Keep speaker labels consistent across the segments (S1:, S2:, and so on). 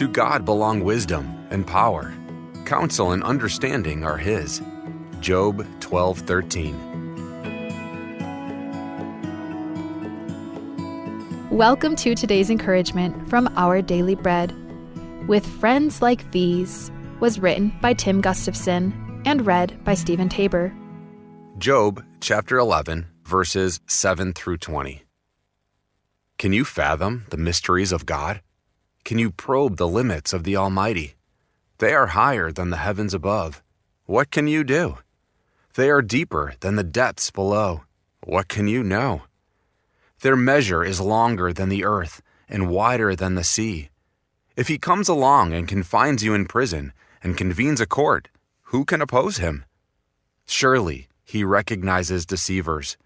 S1: To God belong wisdom and power. Counsel and understanding are His. Job 12:13.
S2: Welcome to today's encouragement from Our Daily Bread. With Friends Like These was written by Tim Gustafson and read by Stephen Tabor.
S1: Job chapter 11, verses 7 through 20. Can you fathom the mysteries of God? Can you probe the limits of the Almighty? They are higher than the heavens above. What can you do? They are deeper than the depths below. What can you know? Their measure is longer than the earth and wider than the sea. If He comes along and confines you in prison and convenes a court, who can oppose Him? Surely He recognizes deceivers,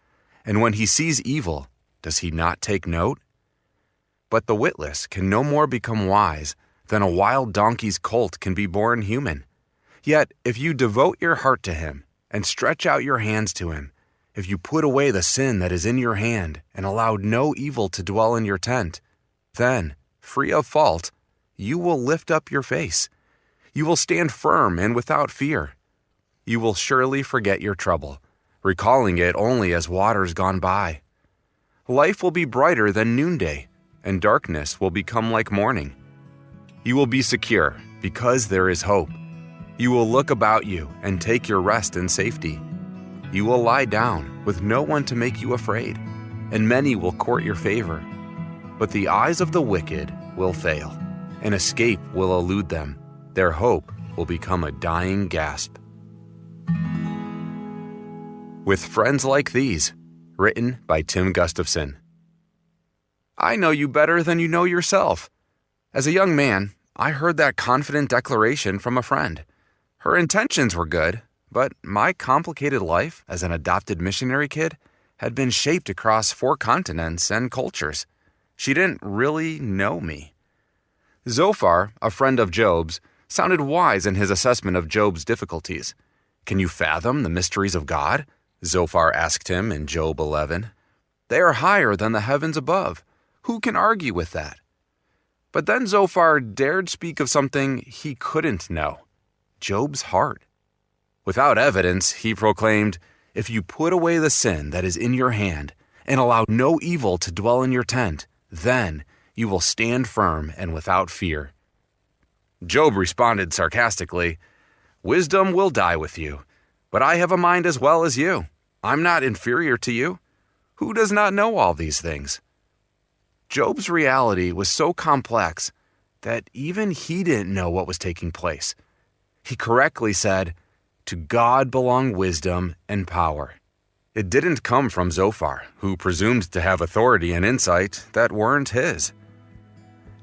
S1: and when He sees evil, does He not take note? But the witless can no more become wise than a wild donkey's colt can be born human. Yet if you devote your heart to Him and stretch out your hands to Him, if you put away the sin that is in your hand and allow no evil to dwell in your tent, then, free of fault, you will lift up your face. You will stand firm and without fear. You will surely forget your trouble, recalling it only as waters gone by. Life will be brighter than noonday, and darkness will become like morning. You will be secure because there is hope. You will look about you and take your rest in safety. You will lie down with no one to make you afraid, and many will court your favor. But the eyes of the wicked will fail, and escape will elude them. Their hope will become a dying gasp. With Friends Like These, written by Tim Gustafson. I know you better than you know yourself. As a young man, I heard that confident declaration from a friend. Her intentions were good, but my complicated life as an adopted missionary kid had been shaped across 4 continents and cultures. She didn't really know me. Zophar, a friend of Job's, sounded wise in his assessment of Job's difficulties. Can you fathom the mysteries of God? Zophar asked him in Job 11. They are higher than the heavens above. Who can argue with that? But then Zophar dared speak of something he couldn't know, Job's heart. Without evidence, he proclaimed, if you put away the sin that is in your hand and allow no evil to dwell in your tent, then you will stand firm and without fear. Job responded sarcastically, wisdom will die with you, but I have a mind as well as you. I'm not inferior to you. Who does not know all these things? Job's reality was so complex that even he didn't know what was taking place. He correctly said, to God belong wisdom and power. It didn't come from Zophar, who presumed to have authority and insight that weren't his.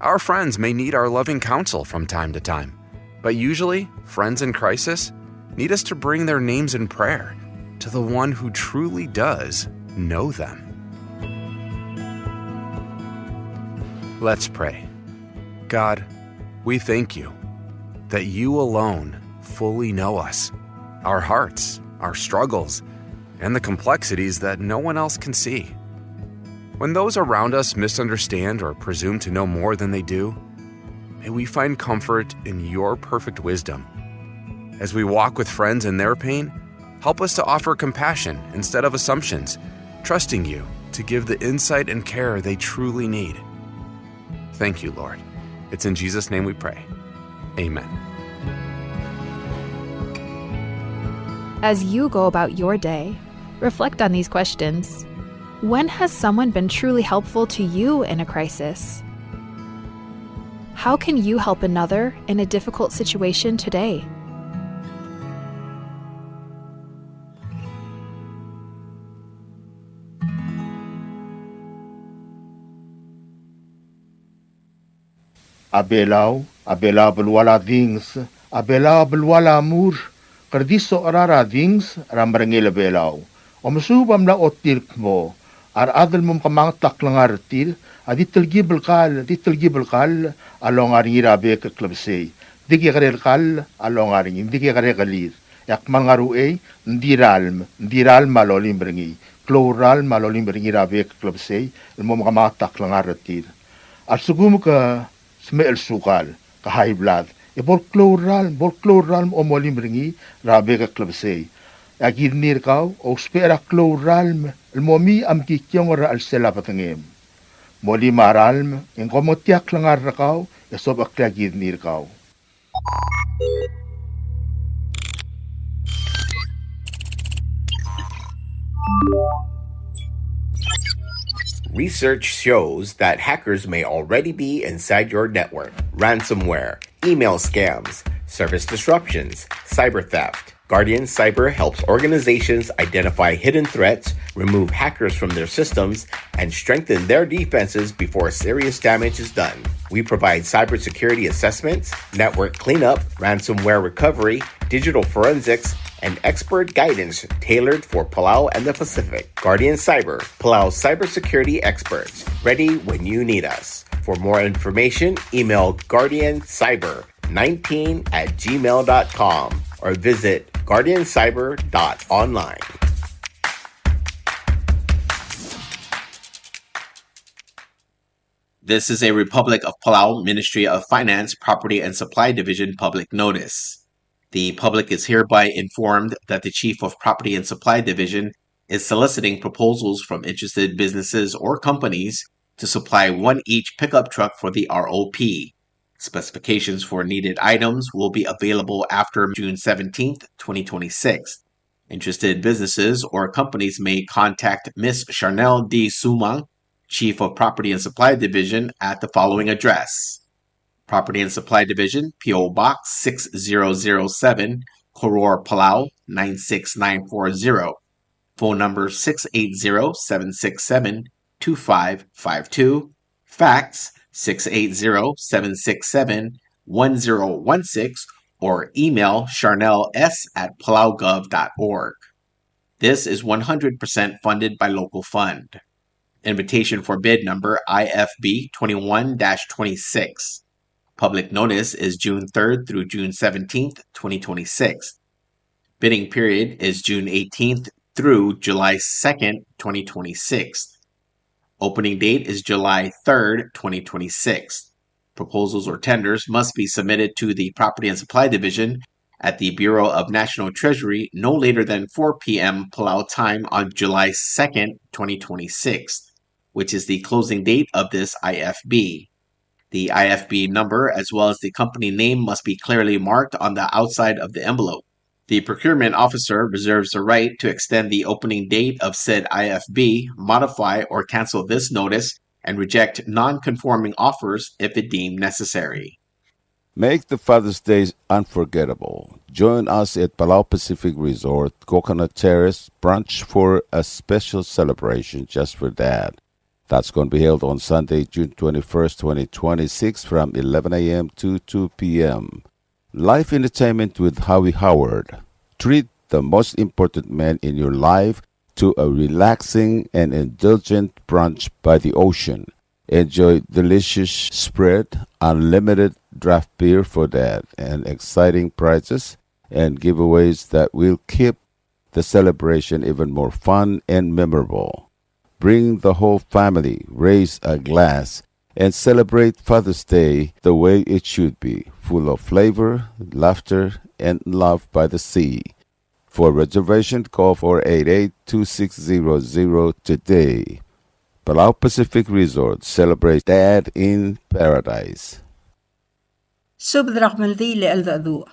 S1: Our friends may need our loving counsel from time to time, but usually, friends in crisis need us to bring their names in prayer to the one who truly does know them. Let's pray. God, we thank you that you alone fully know us, our hearts, our struggles, and the complexities that no one else can see. When those around us misunderstand or presume to know more than they do, may we find comfort in your perfect wisdom. As we walk with friends in their pain, help us to offer compassion instead of assumptions, trusting you to give the insight and care they truly need. Thank you, Lord. It's in Jesus' name we pray. Amen.
S2: As you go about your day, reflect on these questions. When has someone been truly helpful to you in a crisis? How can you help another in a difficult situation today?
S3: Abelaw, abela belwala things, abela belwala mur, kardiso arara things, rambrangil abelaw. Omasubam na otilk mo, ar adal mum kamang taklang artil, aditil gibel kal, along aring irabe kaklabsay. Digi karel kal, along aring, digi karel kalir. Yak mangaruay, ndiral malolim bringi, kloral malolim bringi irabe kaklabsay, mum kamang taklang artil. At sugum ka, smel sukal, ka-high blood. Bolkloral o molim ringi, rabe ka klabsay. Agirnir kau, o spera kloral, momi am kikyong ra alsela patangim. Moli maralm, in komotiak langar na kau, esob aklagirnir kau.
S4: Research shows that hackers may already be inside your network. Ransomware, email scams, service disruptions, cyber theft. Guardian Cyber helps organizations identify hidden threats, remove hackers from their systems, and strengthen their defenses before serious damage is done. We provide cybersecurity assessments, network cleanup, ransomware recovery, digital forensics, and expert guidance tailored for Palau and the Pacific. Guardian Cyber, Palau's cybersecurity experts, ready when you need us. For more information, email guardiancyber19@gmail.com or visit guardiancyber.online.
S5: This is a Republic of Palau Ministry of Finance, Property and Supply Division public notice. The public is hereby informed that the Chief of Property and Supply Division is soliciting proposals from interested businesses or companies to supply one each pickup truck for the ROP. Specifications for needed items will be available after June 17th, 2026. Interested businesses or companies may contact Ms. Charnel D. Sumang, Chief of Property and Supply Division, at the following address: Property and Supply Division, P.O. Box 6007, Koror, Palau 96940. Phone number 680-767-2552. Fax 680-767-1016 or email charnels@palaugov.org. This is 100% funded by local fund. Invitation for bid number IFB 21-26. Public notice is June 3rd through June 17th, 2026. Bidding period is June 18th through July 2nd, 2026. Opening date is July 3rd, 2026. Proposals or tenders must be submitted to the Property and Supply Division at the Bureau of National Treasury no later than 4 p.m. Palau time on July 2nd, 2026, which is the closing date of this IFB. The IFB number as well as the company name must be clearly marked on the outside of the envelope. The procurement officer reserves the right to extend the opening date of said IFB, modify or cancel this notice, and reject non-conforming offers if it deemed necessary.
S6: Make the Father's Day unforgettable. Join us at Palau Pacific Resort, Coconut Terrace brunch for a special celebration just for Dad. That's going to be held on Sunday, June 21st, 2026 from 11 a.m. to 2 p.m. Live entertainment with Howie Howard. Treat the most important man in your life to a relaxing and indulgent brunch by the ocean. Enjoy delicious spread, unlimited draft beer for Dad, and exciting prizes and giveaways that will keep the celebration even more fun and memorable. Bring the whole family, raise a glass, and celebrate Father's Day the way it should be, full of flavor, laughter, and love by the sea. For reservation, call 488-2600 today. Palau Pacific Resort celebrates Dad in Paradise.
S7: Subdrak maldile el-dadu.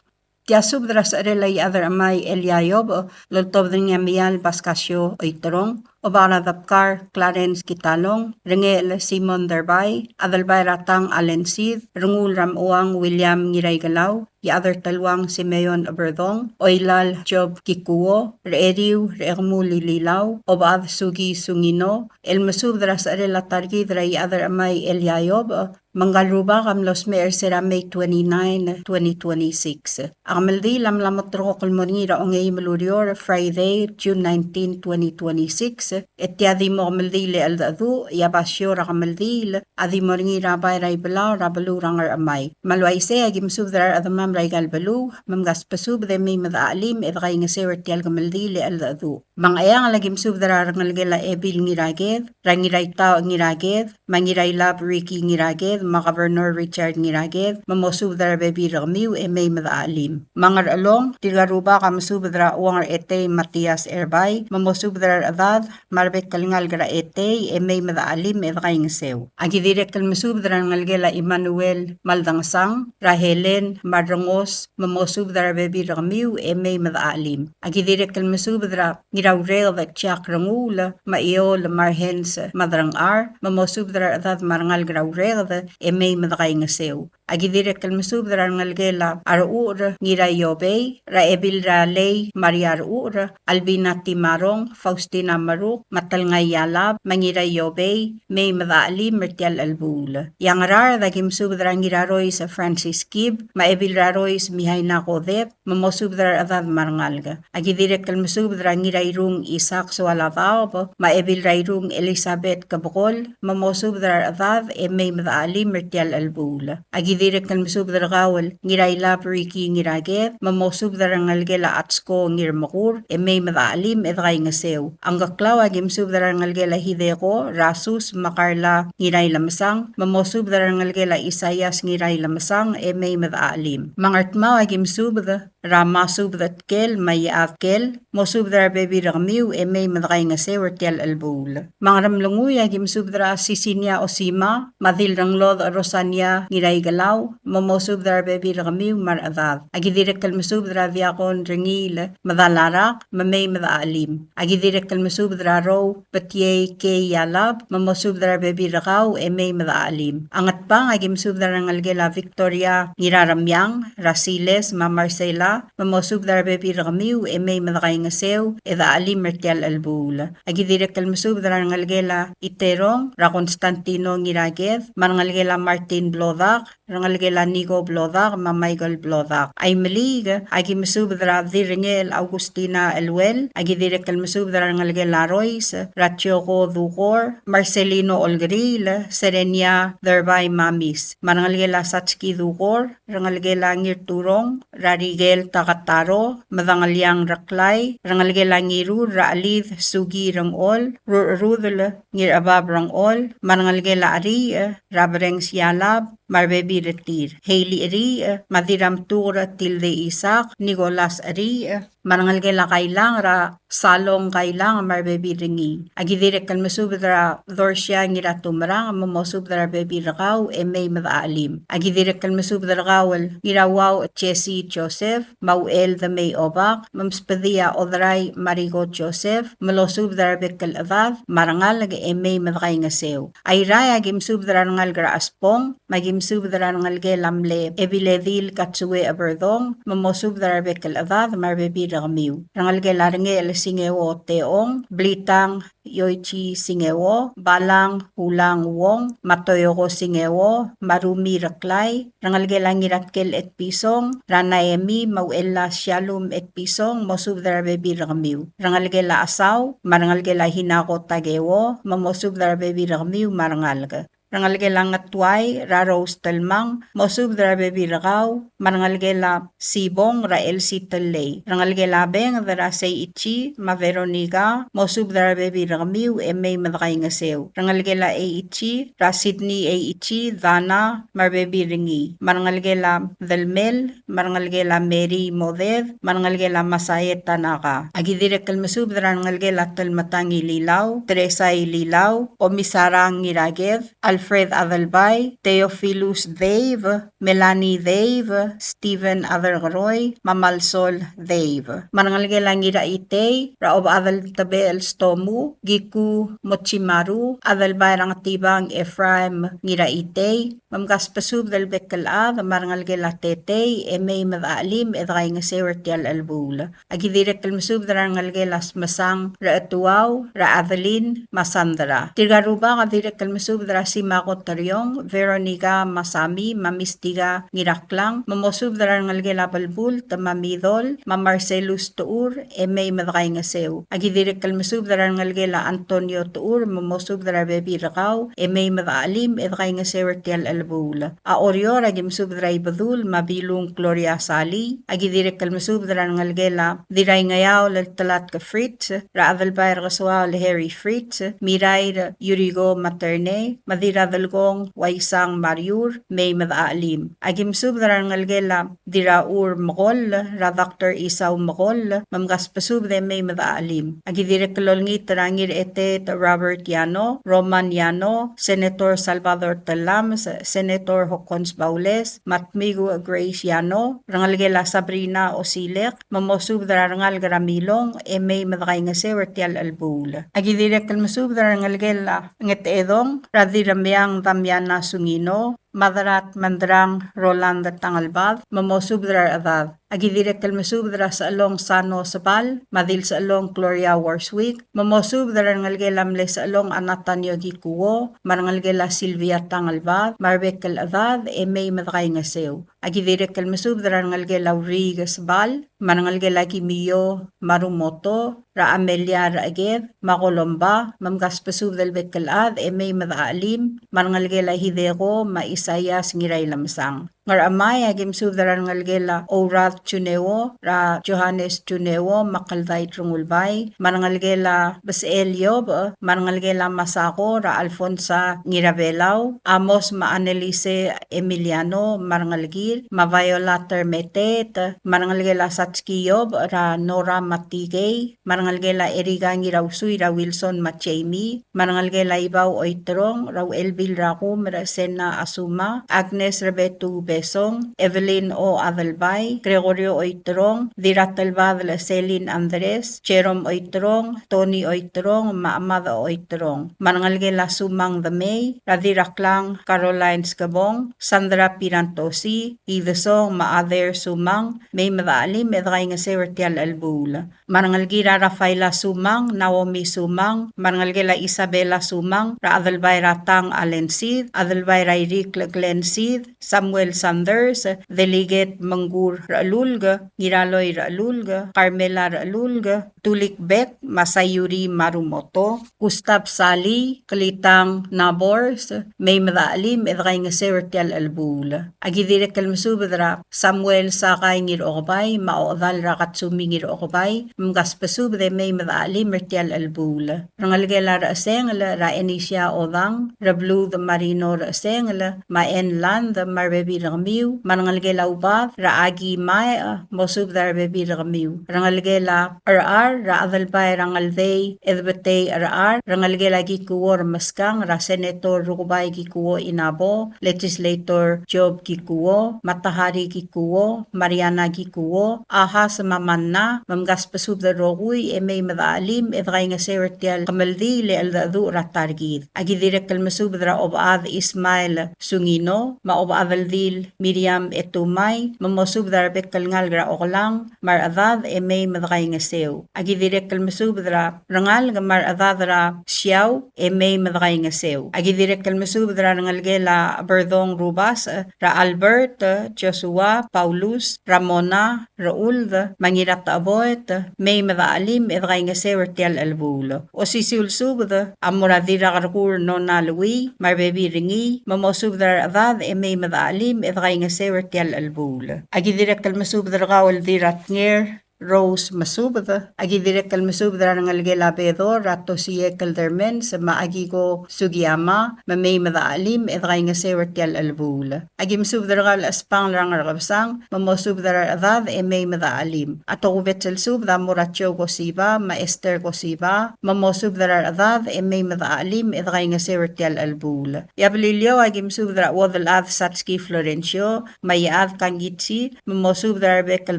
S7: Tia subdras arelay adar amay el-yayob, lultobdring amial baskasyo oitrong, Obara Dapkar, Clarence Kitalong, Rengel Simon Derbay, Adalbay Ratang Alensid, Rengul Ramuang William Ngiray Galaw, Yadar Talwang Simeon Aberdong, Oilal Job Kikuo, Reeriw Reermu Lililaw, Obad Sugi Sungino, El Masubdras Arela Targi Dray Adar Amay El Yayob, Mangalruba kam los Mayor Sera May 29, 2026. Amaldi lam lamotro kulmonira ongay malurior Friday, June 19, 2026. etiadi mo kamaldile aldadu, yabasyo ra kamaldile, adi mo ringi rabay ray balaw, rabalu rangar amay. Malway se agim subdrar adamam ray galbalu, mamgas pasub de may madaalim, edray nga sewer tial kamaldile aldadu. Mangayang lagim subdrar ngalgela ebil ngiraged, rangiray tao ngiraged, mangiray lab Ricky ngiraged, makavernor Richard ngiraged, mamosubdrar bebi ramiw e may madaalim. Mangar along, tigaruba kamasubdra uangar ete Matias Erbay, mamosubdrar adad, marbek kalingal gara ete e may madaalim edray nga sew. Agidirek kalmasubdra ngalgela Emmanuel Maldangsang, Rahelen Madrangos, mamosubdrar bebi ramiw e may madaalim. Agidirek kalmasubdra ngirawrel at tiyak rangula, maiol marhens madrangar, mamosubdrar adad marangal grawrel e may madakay nga sew. Agidirek kalmasubdra ngalgela araur ngiray yobey, raebil raley Maria araur, Albina Timarong, Faustina Maruk, matalngay yalab, mangiray yobey, may madaalim mertial albul. Yang rar dagim subdra ngiraroy sa Francis Kib, maebil raroy sa mihay na kodep, mamosubdra adad marangalga. Agidirek kalmasubdra ngiray rung Isak Sualabao, maebil rayrung Elizabeth Kabukol, mamosubdra adad e may madaalim mertial albul. Agidirek kalmasubdra gawal ngiray lab Ricky ngiraget, mamosubdra ngalgela atsko ngirmakur, e may madaalim edray nga sew. Ang gaklaw agim subdra ngalgela Hideko, Rasus, Makarla ngiray lamasang, mamosubdra ngalgela Isayas ngiray lamasang, e may madaalim. Mangartmaw agim subdra, Rama subdat kel, mayaat kel, mosubdra bebi ramiw, e may madakay nga sew tial albul. Mangaramlunguy agim subdra Sisinia Osima, madil ranglod Rosania ngiray galaw, mamosubdra bebi ramiw maradad. Agidirek kalmasubdra diakon ringil, madalarak, mamay madaalim. Agidirek kalmasubdra row, patye ke yalab, mamosubdra bebi rakaw, e may madaalim. Angat pang agim subdra ngalgela Victoria ngiraramyang, Rasiles, Mamarcela, mamosubdra bebi ramiw, e may madakay nga sew, eda alim mertial albul. Agidirek kalmasubdra ngalgela Iterong, Ra Constantino ngiraged, mangalgela Martin Blodak, rangalgela Nico Blodak, Michael Blodak. Ay malig, agimasubdra Diringel Augustina Elwel, agidirek kalmasubdra ngalgela Royce, Ratioco Dukor, Marcelino Olgril, Serenia Derbay Mamis, mangalgela Satski Dukor, rangalgela Ngirturong, Rarigel Takataro, Madangalyang Raklay, rangalgela Ngiru, Raalid Sugi Rangol, Rudel Ngirabab Rangol, mangalgela Ari, Rabreng Sialab, Marbebi Retir, Hailey Ari, Madiram Tura Tilde Isak, Nicolas Ari, mangalgela Kailang Ra Salong Kailang Marbebi Ringi. Agidirek kalmasubdra Dorsia ngira tumrang, mamosubdra bebi rakaw, e may madaalim. Agidirek kalmasubdra kawal ngirawaw Chesi Joseph, Mauel the May Obak, Mamspadia Odray Marigo Joseph, malosubdra bekal adad, marangal e may madakay nga sew. Ayray agim subdra ngalgra aspong, magim subdra ngalge lamle, ebiledil katsue aberdong, mamosubdra bekal adad, marbebi ramiw. Rangalge larnge singewo teong, blitang yoichi singewo, balang hulang wong, matoyoko singewo, marumi raklay, rangalge langiratkel et pisong, ranaemi mauella shalom et pisong, mosubdra bebi ramiw. Rangalge la asaw, marangalge la hinako tagewo, mamosubdra bebi ramiw marangalga. Rangalge lang atway, raros talmang, mosubdra bebi rakaw, marangalge la sibong, rael si talay. Rangalge la beng, dara say ichi, ma Veronica, mosubdra bebi ramiw, e may madakay nga sew. Rangalge la e ichi, ra Sydney e ichi, Dana, marbebi ringi. Marangalge la Delmel, marangalge la Mary Moded, marangalge la Masayet Tanaka. Agidirek kalmasubdra rangalge la talmatangi lilaw, Teresa lilaw, Komisarang ngiraged, Alfred Adalbay, Theophilus Dave, Melanie Dave, Stephen Adelroy, Mamalsol Dave. Marangalge lang ira ite, Raob Adal Tabel Stomu, Giku Mochimaru, Adalbay rang tibang Ephraim ngira ite, Mamgaspasub dal Bekalad, marangalge la tete, e may madaalim edray nga sewer tial albul. Agidirek kalmasub darangalge las masang, ra atuaw, ra Adeline, Masandra. Tirgaruba kadirek kalmasub dara si Mako Taryong, Veronica Masami, Mamistiga Ngiraklang, Mamosubdara ngalgela balbul, Tamamidol, Mamarcelus Tuur, May madakay nga sew. Agidirik kalmasubdara ngalgela Antonio Tuur, Mamosubdara Bebi Rakaw, May madaalim, edakay nga sew tial albul. Aorior, agimsubdara ibadul, Mabilung Gloria Sali, agidirik kalmasubdara ngalgela, Diray ngayaw laltalat ka Fritz, Raadal Bayar Kaswa Harry Fritz, Miray Yurigo Materne, Madira Dalgong, Waisang Mariur, May madaalim. Agimsubdara ngalgela, Diraur Makol, Radakter Isaw Makol, Mamgaspasubde May madaalim. Agidirek kalolngit tarangir etet Robert Yano, Roman Yano, Senator Salvador Talam, Senator Hocons Baules, Matmigo Grace Yano, Rangalgela Sabrina Osilek, Mamosubdara Rangal Garamilong, May madakay nga sewer tial albul. Agidirek kalmasubdara ngalgela nget edong, Radiramyang Damiana Sungino, Madarat Mandrang Rolanda Tangalbad, Mamosubdrar Adad. Agidirek kalmasubdra sa along Sano Sabal, Madil sa along Gloria Warswick, Mamosubdrar ngalgelamle sa along Anatanyo Gikuwo, Marangalgela Silvia Tangalbad, Marbek Adad, May madakay nga sew. Agidirek kalmasubdra ngalgela Uriga Sabal, Marangalgela Kimiyo Marumoto, Ra Amelia Raaged, Makolomba, Mamgaspasubdal Betkalad, May madaalim, Marangalgela Hidego, Isayas ngiray lamsang. Ngaramay agim sudaran ngalgela Orath Chunewo, Ra Johannes Chunewo, Makalday Trungulbay, Marangalgela Baseliob, Marangalgela Masako, Ra Alfonsa Ngirabelaw, Amos Maanelise Emiliano, Marangalgir, Maviola Termetet, Marangalgela Satskiyob, Ra Nora Matigay, Marangalgela Eriga Ngirawsuy, Ra Wilson Machemi, Marangalgela Ibaw Oitrong, Ra Elbil Rakum, Ra Sena Asuma, Agnes Rebetu Besong, Evelyn O. Adalbay, Gregorio Oitrong, Diratalbad la Celine Andres, Jerome Oitrong, Tony Oitrong, Maamada Oitrong, Marangalgela Sumang Damay, Radiraklang Caroline Skabong, Sandra Pirantosi, Idesong Maader Sumang, May Madaalim, Edray nga Sewertial Albula, Marangalgira Rafaela Sumang, Naomi Sumang, Marangalgela Isabela Sumang, Ra Adalbay Ratang Alensid, Adalbay Rairik Glensid, Samuel Sanders, Delegate Manggur Raalulga, Giraloy Raalulga, Carmela Raalulga, Tulik Beck, Masayuri Marumoto, Gustav Sali, Kalitang Nabors, May Madaalim, Edray nga Sewertial Albula. Agidirek kalmasubadra, Samuel Sakay Ngir Okobay, Maodal Rakatsumi Ngir Okobay, Mgaspasubde May Madaalim, Mertial Albula. Rangalgela Raasengla, Ra Enisha Odang, Rablu the Marino Raasengla, Maen Land, Marbebi Ramiu, Marangalgela Ubat, Raagi Maya, Mosubdar Bebi Ramiu, Rangalgela RR, Ra Adalbay Rangalday, Edbete RR, Rangalgela Gikuwo Maskang, Ra Senator Rukubay Gikuwo Inabo, Legislator Job Gikuwo, Matahari Gikuwo, Mariana Gikuwo, Ahas Mamanna, Mamgaspasubdar Roguy, May Madaalim, Edray nga Sewertial Kamaldi, Le Aldadu Ratargid. Agidirek kalmasubdra Obad Ismail Sungino, Maobadaldil Miriam Etumay, Mamosubdar Bekalngalgra Oklang, Maradad May madakay nga sew. Agidirek kalmasubdra Rangal Maradadra Siyaw, May madakay nga sew. Agidirek kalmasubdra Rangalgela Berdong Rubas, Ra Albert, Joshua, Paulus, Ramona, Raul, Mangirat Aboet, May madaalim, edakay nga sew Tial Albulo. O sisulsubda, Amuradira Karkur no Nalui, Marbebi Ringi, Mamosubdar Adad, May madaalim, edakay nga sew Tial Albula. Agidirek kalmasubdar Gawal Dirat Nger, Rose Masubda, agidirek kalmasubdra ng algela Pedro, Rato siye kaldermen sa maagigo Sugiyama, Mamay madaalim, edray nga sewertial albula. Agimsubdra kal aspang lang rakabsang, Mamosubdra adad, May madaalim. Ato kubetsel subda Muratyo Gosiba, Maester Gosiba, Mamosubdra adad, May madaalim, edray nga sewertial albula. Yablilyo agimsubdra wadalad Satski Florencio, Mayad Kangitsi, Mamosubdra bekal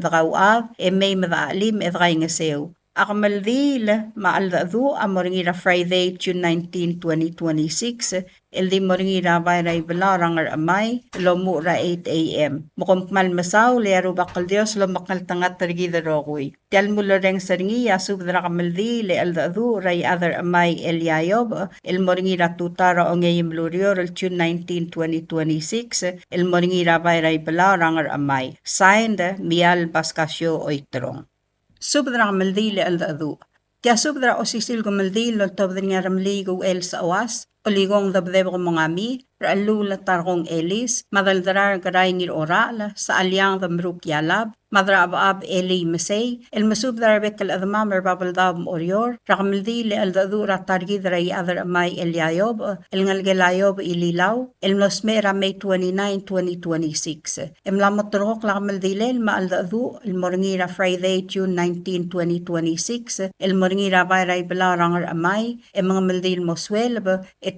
S7: dakawad, May madaalim, edray nga sew. Akamaldil maaldadu amoringira Friday, June 19, 2026. Ildi moringira bayray balarangar amay lomu ra 8 a.m. Mukumpmal masaw liaru bakal Dios lo makal tangat tarigida rogui. Tial muloreng saringi asub dra kamaldi le aldadu ray other amay Eliayob il moringira tutara ongeyim lurio June 19, 2026. Il moringira bayray balarangar amay. Signed Mial Bascasio Oitrong. Subdra kamaldi le aldadu. Tia subdra osisil kamaldi lo tobdringa ramli go el sa oas. Oligong dabdebo mongami, raalula targong elis, madaldrar garay ngir oral, sa alyang damruk yalab, madra ab eli mesay, el masub darbek al admam babaldab orior, rakamildi le aldadu ratargi dray other amay Eliayob, el ngalgelayob ililaw, el nosmera May 29, 2026. Emlamotrok lakamildi le el maaldadu, el moringira Friday, June 19, 2026, el moringira bayray balarangar amay, emangamildi el moswel,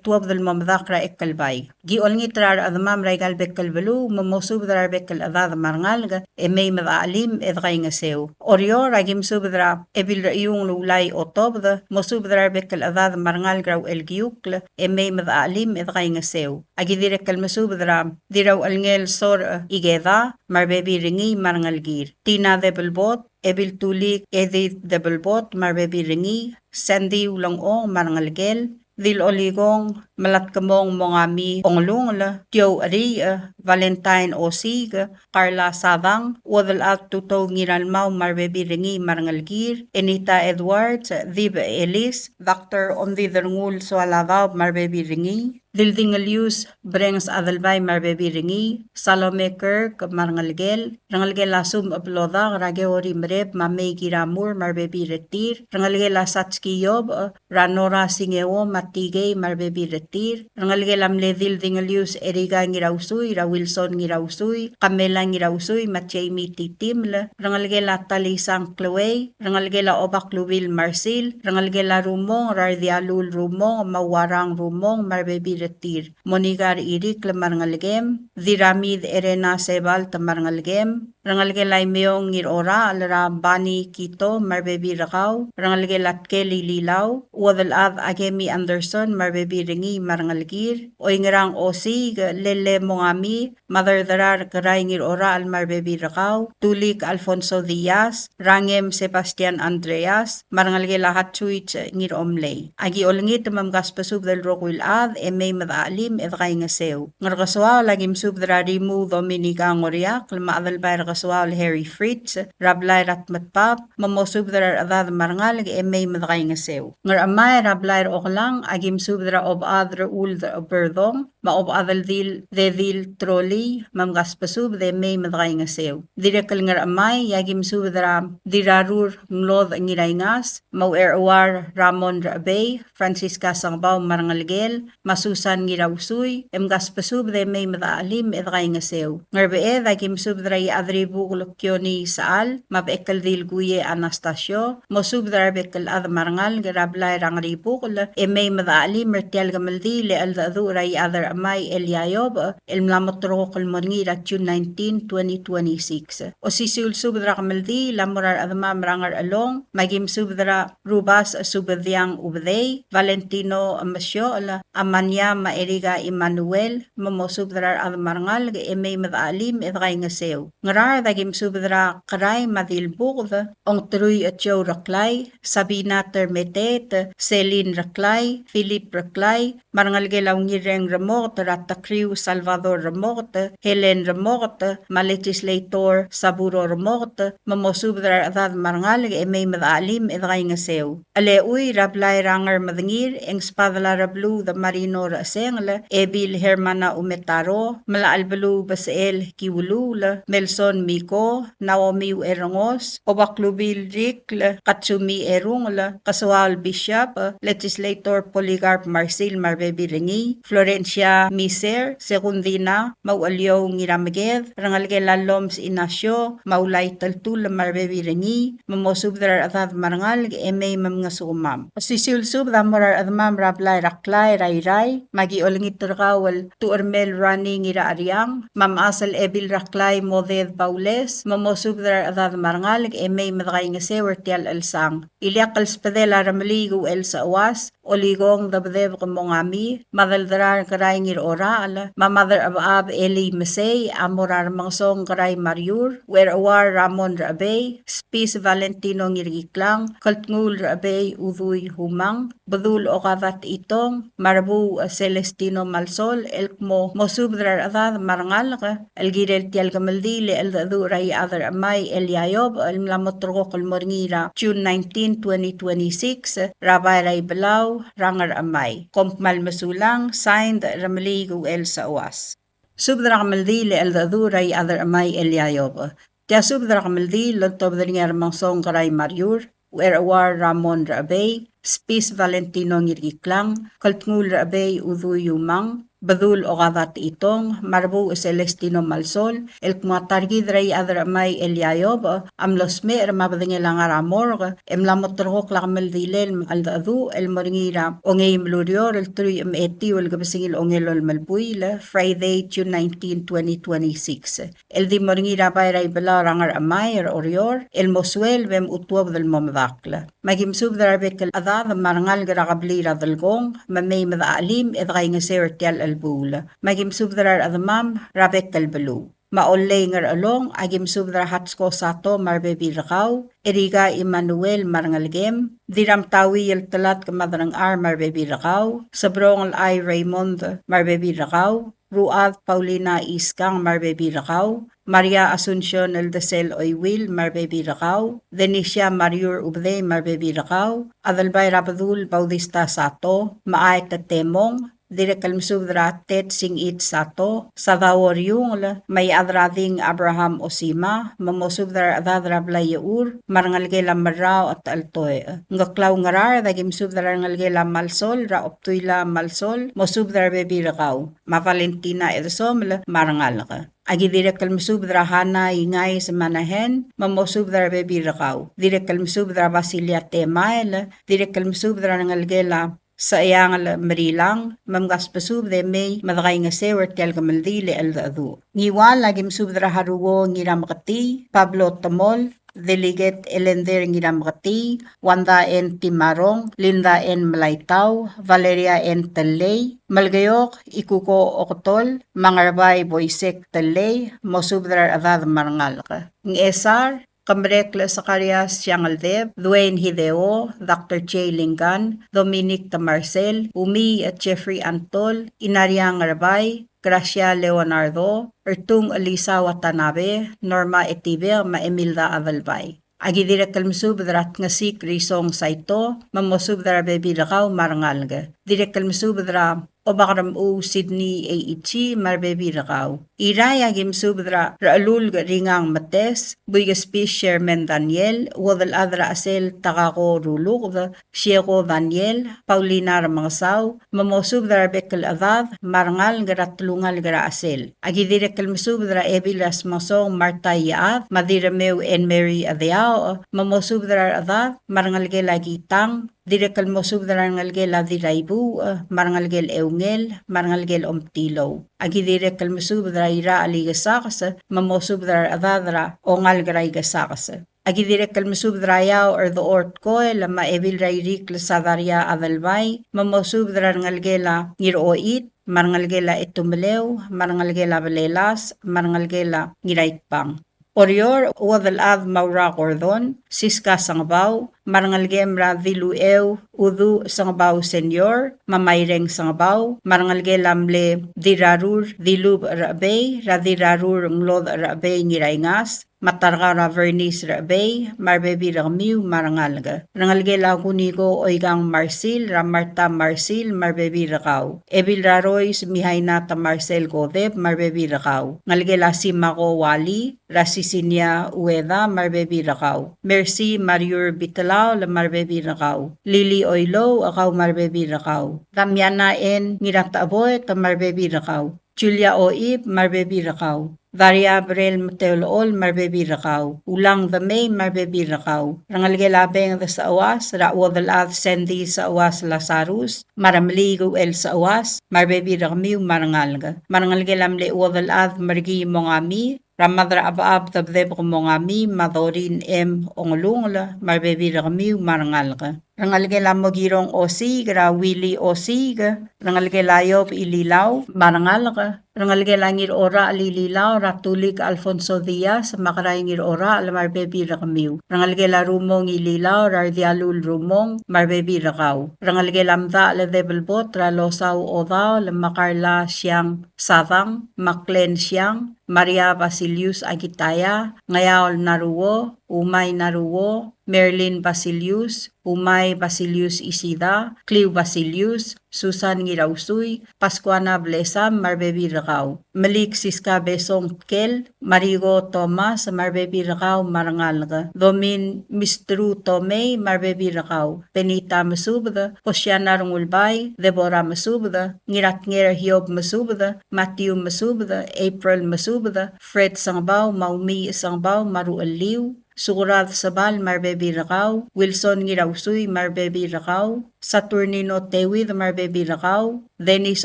S7: tuwab del mamdakra ekalbay. Gi olngi trar admam raigal bekal belu, mamosub drar bekal adad marngalga, may madaalim edgay nga sew. Orior agim subdra ebil rayung lulay otobda, mosub drar bekal adad marngalgra el giukla, may madaalim edgay nga sew. Agi direkal masubdra, diraw alngel sor igeda, marbebi ringi marngalgir. Tina de belbot, ebil tulik edit de belbot, marbebi ringi, sendi ulang ong marngalgel, Dil oligong malatkamong mongami onglungla, Tio Aria, Valentine Osig, Carla Savang, Wadal at tuto ngiralmaw marbebi ringi marangalgir, Enita Edwards, Viva Elis, Dr. Ondi Derngul Sualavaw marbebi ringi, Dildingalius Brengs Adalbay marbebi ringi, Salome Kirk marangalgel, Rangalgel asum aploda, Rageori mreb mamay giramur marbebi retir, Rangalgel asatski yob, Ranora Singeo matigay marbebi retir, Rangalgel amledil dingalius eriga ngirausuy, Ra Wilson ngirausuy, Kamela ngirausuy, Matjami titimla, Rangalgel atalisang Chloe, Rangalgel obak Lubil Marsil, Rangalgel rumong, Rardialul rumong, Mawarang rumong marbebi retir, Monigar irik lamarngalgem, Diramid Erena Sebal tamarngalgem, Rangalgelay meong ngir ora alara bani kito marbebi rakaw, Rangalgelat keli lilaw, Wadal ad agemi Anderson marbebi ringi marngalgir, Oingrang osig lele mongami, Madardar karay ngir ora al marbebi rakaw, Tulik Alfonso Diaz, Rangem Sebastian Andreas, Marngalgela hatsuit ngir omlay. Agi olngit mamgaspasub del rokwil ad, may madaalim edgay nga sew. Ngargaswa lagim subdra rimu Dominica Ngoriak, Lmaadalbay Ragaswa Harry Fritz, Rablay Ratmatpap, Mamosubdra adad marngal may madgay nga sew. Ngar amay Rablay oklang agim subdra ob adra uldra berdong, maob adaldil dedil troli, mamgaspasub de may madgay nga sew. Direkal ngar amay yagim subdra dirarur nglod ngiray-ngas, mau erwar Ramon Rabay, Francisca Sangbaw Marngalgel, Masusan ngirausuy, emgaspasub de may madaalim edgay nga sew. Ngarbeed agim subdra adribu glokyon saal, mabekal dil guye Anastasio, mosubdra bekal ad marngal garablay rangribukl, may madaalim mertial gamaldi le aldadu ray adar amay Eliayob, elmlamotrok almongira June 19, 2026. O sisul subdra gamaldi lamurar admam rangar along, magim subdra rubas subadyang ubday, Valentino Amasyo, Amanya Maeriga Emmanuel, mamosubdra admarngal may madaalim edgay nga sew. Ngarar dagim subdra karay madilbugd, ong truy at Joe Raklay, Sabina Termetet, Celine Raklay, Philip Raklay, Marngalgelaw ngireng Ramot, Ratakriw Salvador Ramot, Helen Ramot, Malegislator Saburo Ramot, mamosubdra adad marngal may madaalim edgay nga sew. Aleuy Rablay Ranger Madangir, eng spadala Rablu the Marino Rasengla, Ebil Hermana Umetaro, Malaalbalu Basael Kiwulula, Melson Miko, Naomi Erongos, Obaklubil Rikl, Katsumi Erungla, Kaswal Bishop, Legislator Poligarp Marcil Marbebi Ringi, Florencia Miser, Secundina, Maualyo Ngiramaged, Rangalgela Loms Inasyo, Maulay Taltul Marbebi Ringi, Mamosubdrar Adad Marangal, Emay Mamngasumam. Sisulsub Damorar Admam Rablay Raklay Ray, Magiolingit terkawal tuarmel running ira ariang, mam asal ebil raklay moded paules, mamosubdar adad marangalig emay madagay nga sewer tial alsang. Iliakal spadela ramaligo el sa awas, oligong dabdev kamongami, madaldrar karay ngir oral, mamadar abab eli mesay, amorar mangsong karay mariur, where awar ramon rabay, spis Valentino ngirgiklang, kaltngul rabay uduy humang, badul okavat itong, marabu Celestino Malsol, elkmo mosubdrar adad marangal ka, elgirel tial kamaldili el dadu ray adar amay el yayob, el mlamotrogo kalmoringira, June 19, 2026, Rabay Ray Balaw, Rangar Amay. Kompmal masulang, signed Ramaligo El Sawas. Subdra kamaldili el dadu ray adar amay el yayob. Tia subdra kamaldi, lontob dringar mangsong karay mariur, where awar Ramon Rabay, Spis Valentino ngirgiklang, kaltngul rabay uduy umang, badul okavat itong, marbu Celestino Malsol, el kumatargid ray adramay el yayob, amlosme ramabadingelang aramor, emlamotrok lakamaldilel aldadu, el moringira, ongay mlurior, el tuy eti, el gabasingil ongelol malbuil, Friday, June 19, 2026. El di moringira bayray bala rangar amay, orior, el moswel vem utwob del momdakla. Magimsub darabek adad marangal garakablira dalgong, mamay madaalim edgay nga sewer tial albula. Magimsub darar adamam rabek kalbalu. Maolay ngar along agimsub dar hatsko sato marbebi rakaw, eriga Emmanuel marangalgem, diram tawi el talat kamadrang ar marbebi rakaw, sabrong ay Raymond marbebi rakaw, Ruad Paulina Iskang marbebi rakaw, Maria Asuncion El Desel Oywil marbebi rakaw, Denicia Mariur Ubde marbebi rakaw, Adalbay Rabadul Bautista Sato, Maay Tatemong, Dire kalmsubdra tet singit sato, sadawor yung may adrading Abraham Osima, mamosubdra adadra blayeur, marangalgela maraw at altoy. Ngaklaw ngarar, dagim subdra ngalgela malsol, ra optuila malsol, mosubdra bebi rakaw, ma Valentina edsom marangal ka. Agi dire kalmsubdra hana ingay sa manahen, mamosubdra bebi rakaw. Dire kalmsubdra Basilia Temael, dire kalmsubdra ngalgela sa iyang marilang, mamgas pasub de may madagay nga sewer tial kamaldili al dadu. Ngiwal lagim subdra haruwo ngiram kati, Pablo Tamol, Delegate Elender ngiram kati, Wanda N. Timarong, Linda N. Malaytaw, Valeria N. Talay, Malgayok, Ikuko Okotol, Mangarbay Boysek Talay, Mosubdra adad marangal ka. Ng SR, Kamrekla Zacarias Siangaldev, Dwayne Hideo, Dr. J. Lingan, Dominic Tamarcel, Umi at Jeffrey Antol, Inariang Rabay, Gracia Leonardo, Ertung Elisa Watanabe, Norma Etiver, Maemilda Avalbay. Agidira kalmsub drat nga sik risong saito, mamosub dra bebi rakaw marangalga. Dire kalmsub dra obakram u Sydney A.E.T. marbebi rakaw. Iray agim subdra raalul ringang mates, buigas pis Sherman Daniel, wadal adra asel takako ruluk, Sieko Daniel, Paulina Ramangasaw, mamosub dra bekal adad, marangal garatlungal gara asel. Agidire kalmsub dra ebilas masong Marta Yaad, Madirameu and Mary Adeao, mamosub dra adad, marangal lagi tang, dire kalmosub dra ngalgela diraibu, marangalgel eungel, marangalgel omtilaw. Agi dire kalmosub dra ira aligasakas, mamosub dra adadra, ongal garay gasakas. Agi dire kalmosub dra yaw or the ort koe, lama evil rairik lasadaria adalbay, mamosub dra ngalgela ngiroit, marangalgela etumelew, marangalgela balelas, marangalgela ngiraitpang. Orior, wadal ad maura cordon, siska sangbaw, marangalgem ra diluew, udu sangbaw senyor, mamayreng sangbaw, marangalge lamle dirarur, dilub rabay, radirarur nglod rabay ngirayngas, matarga ra vernis rabay, marbebi ramiw marangalga. Rangalge lagunigo oigang Marcil, Ramarta Marcil, marbebi rakaw. Ebil raroy mihay nata Marcel Godeb, marbebi rakaw. Ngalge la simako wali, Rasisinia Ueda, marbebi rakaw. Mercy Mariur Bitalao, la marbebi rakaw. Lili Oilo, akaw marbebi rakaw. Damiana N. Ngirataboy, ta marbebi rakaw. Julia Oib, marbebi rakaw. Daria Abril Mateolol Marbebi Rakaw. Ulang the May Marbebi Rakaw. Rangalgelabeng the sa awas, Rawa the Lath Sendi sa awas Lazarus, Maramligo el sa awas, Marbebi Rakamiw Marangalga. Marangalgelam le uwa the Lath Margi Mongami, Ramadra Abab the Bdeb Mongami, Madorin M. Ongolungla, Marbebi Rakamiw Marangalga. Rangalgela mogirong osig, Willy osig, rangalgelayob ililaw, marangalga. Rangalgela ngir ora alililaw, Ratulik Alfonso Diaz, makaray ngir ora almarbebi rakamiw. Rangalgela rumong ililaw, Rardialul rumong, marbebi rakaw. Rangalgela mda ledebelbot, Ralosaw odaw, Makarla siyang savang, Maklen siyang, Maria Basilius Agitaya, Ngayaol Naruwo, Umay Naruwo, Merlin Basilius, Umay Basilius Isida, Clio Basilius, Susan Ngirausuy, Pascuana Blesam, Marbebi Rakaw, Malik Siska Besong Kel, Marigo Thomas, Marbebi Rakaw, Marangalga, Domin Mistru Tomei, Marbebi Rakaw, Benita Masubda, Posiana Rungulbay, Deborah Masubda, Ngirat Ngera Hiob Masubda, Matthew Masubda, April Masubda, Fred Sangbaw, Maumi Sangbaw, Maru Aliw, Sukurad Sabal, Marbebi Rakaw, Wilson Ngirausuy, Marbebi Rakaw, Saturnino Tewid, Marbebi Rakaw, Dennis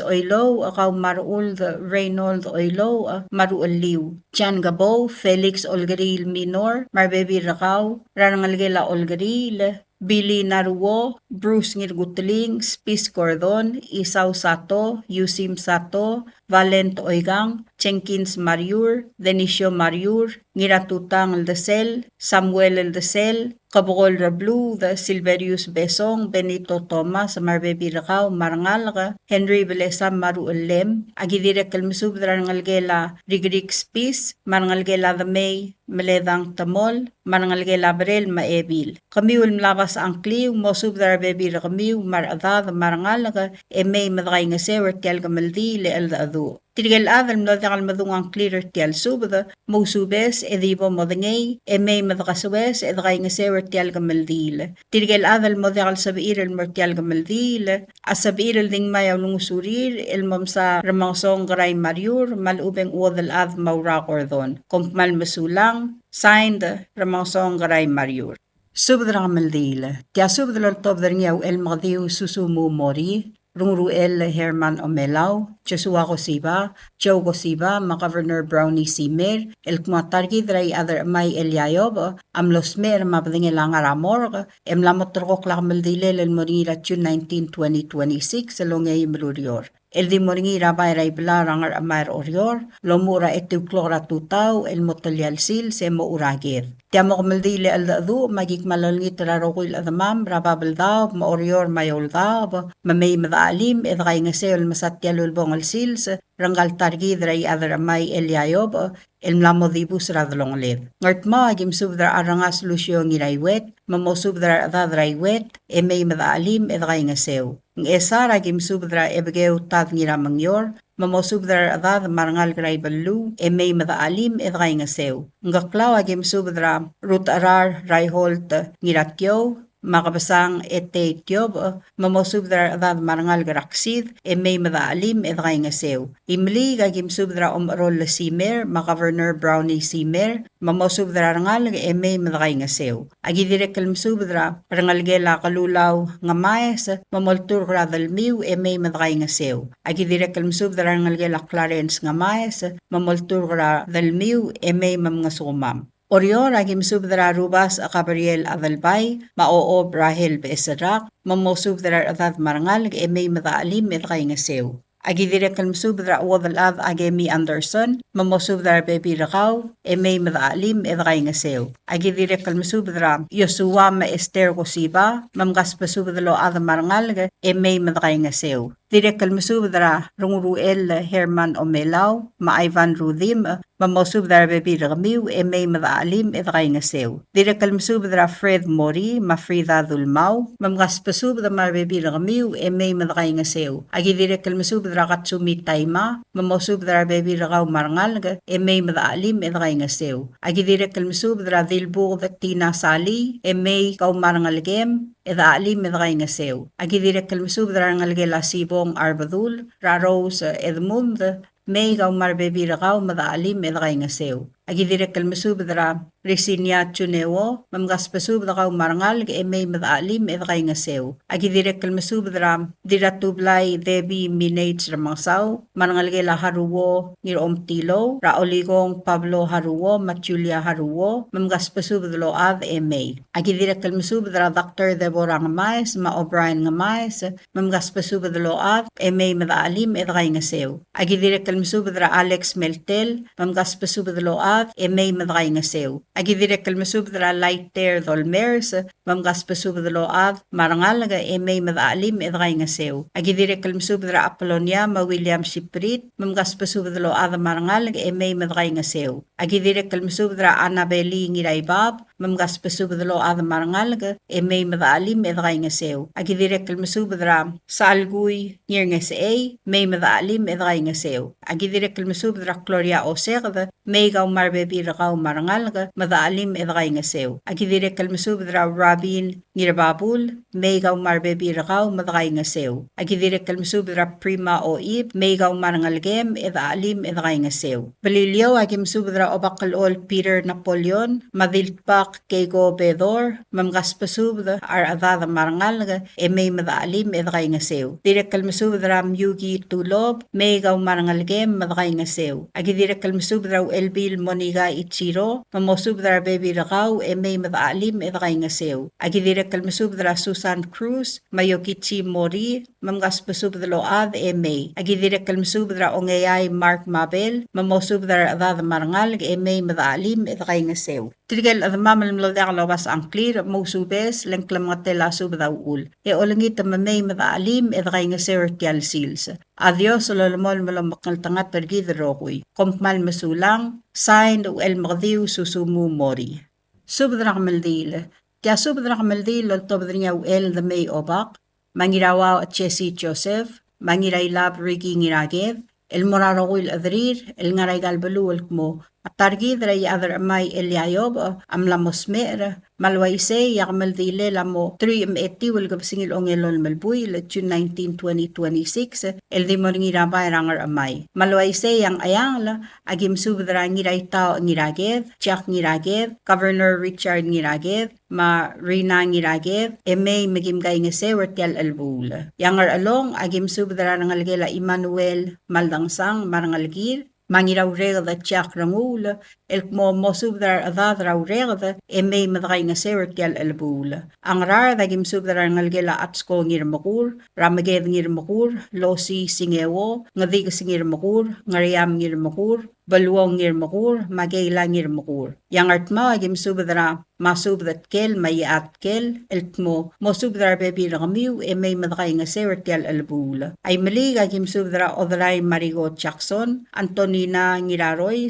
S7: Oilo, Akaw Marul, Reynold Oilo, Maruul Liw, Jan Gabo, Felix Olgaril Minor, Marbebi Rakaw, Rangalgela Olgaril, Billy Naruwo, Bruce Ngirgutling, Spis Cordon, Isaw Sato, Yusim Sato, Valent Oigang, Jenkins Mariur, Denisio Mariur, Ngiratutang Eldesel, Samuel Eldesel, Kabukol Rablu, the Silverius Besong, Benito Thomas, Marbebi Rakaw, Marangalga, Henry Belesa Maruulem, Agidire Kalmusubra Ngalgela, Rigrik Spis, Marangalgela the May, Meledang Tamol, Marangalgela Brel Maebil. Kamiul mlabas ang kliw, Mosubra Bebi Rakamiw, Maradad, Marangalga, May Madray Ngasewer Tialga Maldi, Leelda Adu. Tirgal adal mladakal madungang clearer tial subada, Mosubes, Edibo Modangay, May Madakaswes, Edray Ngasewer Tialga Maldil. Tirgal adal madakal sabiiril Martialga Maldil, Asabiiril ding mayaw lungusurir, Ilmamsa Ramangsong Garay Mariur, Malubeng Uwadal Ad Maura Cordon, Kompmal Masulang, signed Ramangsong Garay Mariur. Subdra Maldil, Tia Subdra Tobdrinyaw El Magdiu Susumu Mori, Rungruel Herman Omelaw, Joshua Cosiba, Joe Cosiba, Governor Brownie Simer, El Kumatargi Dray Adar May Elyayob, Amlosmer Mabdingelang Aramor, Emlamotrok Lakmaldile El Morira June 19, 2026, Longay Mrurior. El di moringira bayray belarangar amar orior, lomura etu klora tutaw, el motalyal sil se mo uragir. Tiamo kumaldili al dadu, magik malalngit rarokil adamam, rababal daw, ma orior mayol daw, mamay madaalim, edray nga seol masatyalul bongal sils, rangal targi dray adaramay elyayob, el mlamodibus radlonglid. Ngart ma, agim subdra arangas lusyo ngiraywet, mamosubdra adadraywet, may madaalim, edray nga sew. Ng esara gim subdra ebgeu tad ngira mangyor, mamosubdra adad marangal gray balu, may madaalim edray nga sew. Ngaklaw agim subdra rut arar rayholt ngirakyo, makabasang ete tyob, mamosubdra adad marangal garaksid, may madaalim edray nga sew. Imli gagim subdra omrol simer, Governor Brownie Simer, mamosubdra rangal may madray nga sew. Agidirek kalmsubdra, rangalgela kalulaw nga maes, mamoltur radalmiw, may madray nga sew. Agidirek kalmsubdra rangalgela Clarence nga maes, mamoltur radalmiw, may mam nga sumam. Orior agim subdra rubas a Gabriel Adalbay, maoob Rahel Besarak, mamosubdra adad marangal, may madaalim edray nga sew. Agidirek kalmsubdra wadalad Agemi Anderson, mamosubdra Bebi Rakaw, may madaalim edray nga sew. Agidirek kalmsubdra Yosua ma Esther Cosiba, mamgaspasubdalo ad marangal, may madray nga sew. Direk kalmsubdra Rungruel Herman Omelaw, ma Ivan Rudim, mamosubdra Bebi Ramiw, may madaalim edray nga sew. Direk kalmsubdra Fred Mori, ma Frida Dulmaw, mamgaspasubdra ma Bebi Ramiw, may madray nga sew. Agidirek kalmsubdra Katsumi Tayma, mamosubdra Bebi Rakaw marangal, may madaalim edray nga sew. Agidirek kalmsubdra Dilbug Tina Sali, may kaw marangal gem, edaalim edray nga sew. Agidirek kalmsubdra ngalgela Sibong Arbadul, Raros Edmund, may gaw marbebirakaw madaalim edakay nga sew. Agidirek kalmasubadra resinya chunewo mamgas pasubadakaw marangal ge may madaalim edakay nga sew. Agidirek kalmasubadra diratublay debi minage ramangsaw marangal ge la haruwo ngirom tilo raoligong Pablo haruwo Julia haruwo mamgas pasubadlo ad may. Agidirek kalmasubadra Dr. Deborah Ngamais ma O'Brien Ngamais mamgas pasubadlo ad may madaalim edakay nga sew. Agidirek kalmasubadra Alex Meltel mamgas pasubadlo ad may madakay nga sew. Agidirek kalmasubadra Lighter Dolmers mamgas pasubadlo ad marangal nga may madaalim edakay nga sew. Agidirek kalmasubadra Apolonia ma William Siprit mamgas pasubadlo ad marangal nga may madakay nga sew. Agidirek kalmasubadra Annabeli Ngiraybab mamgas pasubadlo ad marangal nga may madaalim edakay nga sew. Agidirek kalmasubadra Salguy ngir nga say may madaalim edakay nga sew. Agidirek kalmasubadra Gloria Oserda may gaw marbebirakaw marangal nga madaalim edakay nga sew. Agidirek kalmasubadra Robin Ngirababul may gaw marbebirakaw madakay nga sew. Agidirek kalmasubadra Prima Oib may gaw marangal gem edaalim edakay nga sew. Balilyo agimsubadra Obakalol Peter Napoleon madilpak Kego Bedor mamgas pasubadra ar adada marangal nga may madaalim edakay nga sew. Direk kalmasubadra Yugi Tulob may gaw marangal gem madakay nga sew. Agidirek kalmasubadra Elbil Moniga Ichiro mamosubadra baby rakaw may madaalim edakay nga sew. Agidirek kalmasubadra Susan Cruz Mayokichi Mori mamgas pasubadlo ad may. Agidirek kalmasubadra Ongayay Mark Mabel mamosubadra adada marangal may madaalim edakay nga sew. Tirigel at mamalimlodek lawas ang clear musubes lengklam nga tela subadaw ul. Olangit may madaalim edakay nga sew tial sils. Adios lolomol malamakal tangat pergidrokoy. Kompmal masulang sign o el magdiw susumu mori. Subadra kamaldil. Kaya subadra kamaldil loltobadra niya el the may obak. Mangirawaw at Chesi Joseph. Mangiray Rigi ngiragev. El morarokoy adrir. El ngaray galbaluwal mo. At targid ray adar amay Eliayob amlamosmer. Malwaise yakmaldile lamo 3 wal gabsingil ongelol malbuy June 19, 2026 el di moringira bayrangar amay. Malwaise yang ayang la agim subdra ngiray tao ngiragev, Jack ngiragev, Governor Richard ngiragev, ma Rina ngiragev, may magimgay nga sewertial albul. Yangar along agim subdra nangalgela Emmanuel Maldangsang marangalgir, mangiraw regda tjak rangul, el mo subdar adadra regda, may madakay nga sewertial albul. Ang rar dagim subdar ngalgela atsko ngir makur, ramaged ngir makur, losi singewo, ngadig ngir makur, ngariam ngir makur, baluong ngir makur, magayla ngir makur. Yang artma agim subdara masubdat kel mayat kel eltmo mo subdar bebi ramiu may madakay nga sewertial albul. Ay mali agim subdara Odray Marigo Jackson, Antonina Ngiraroy,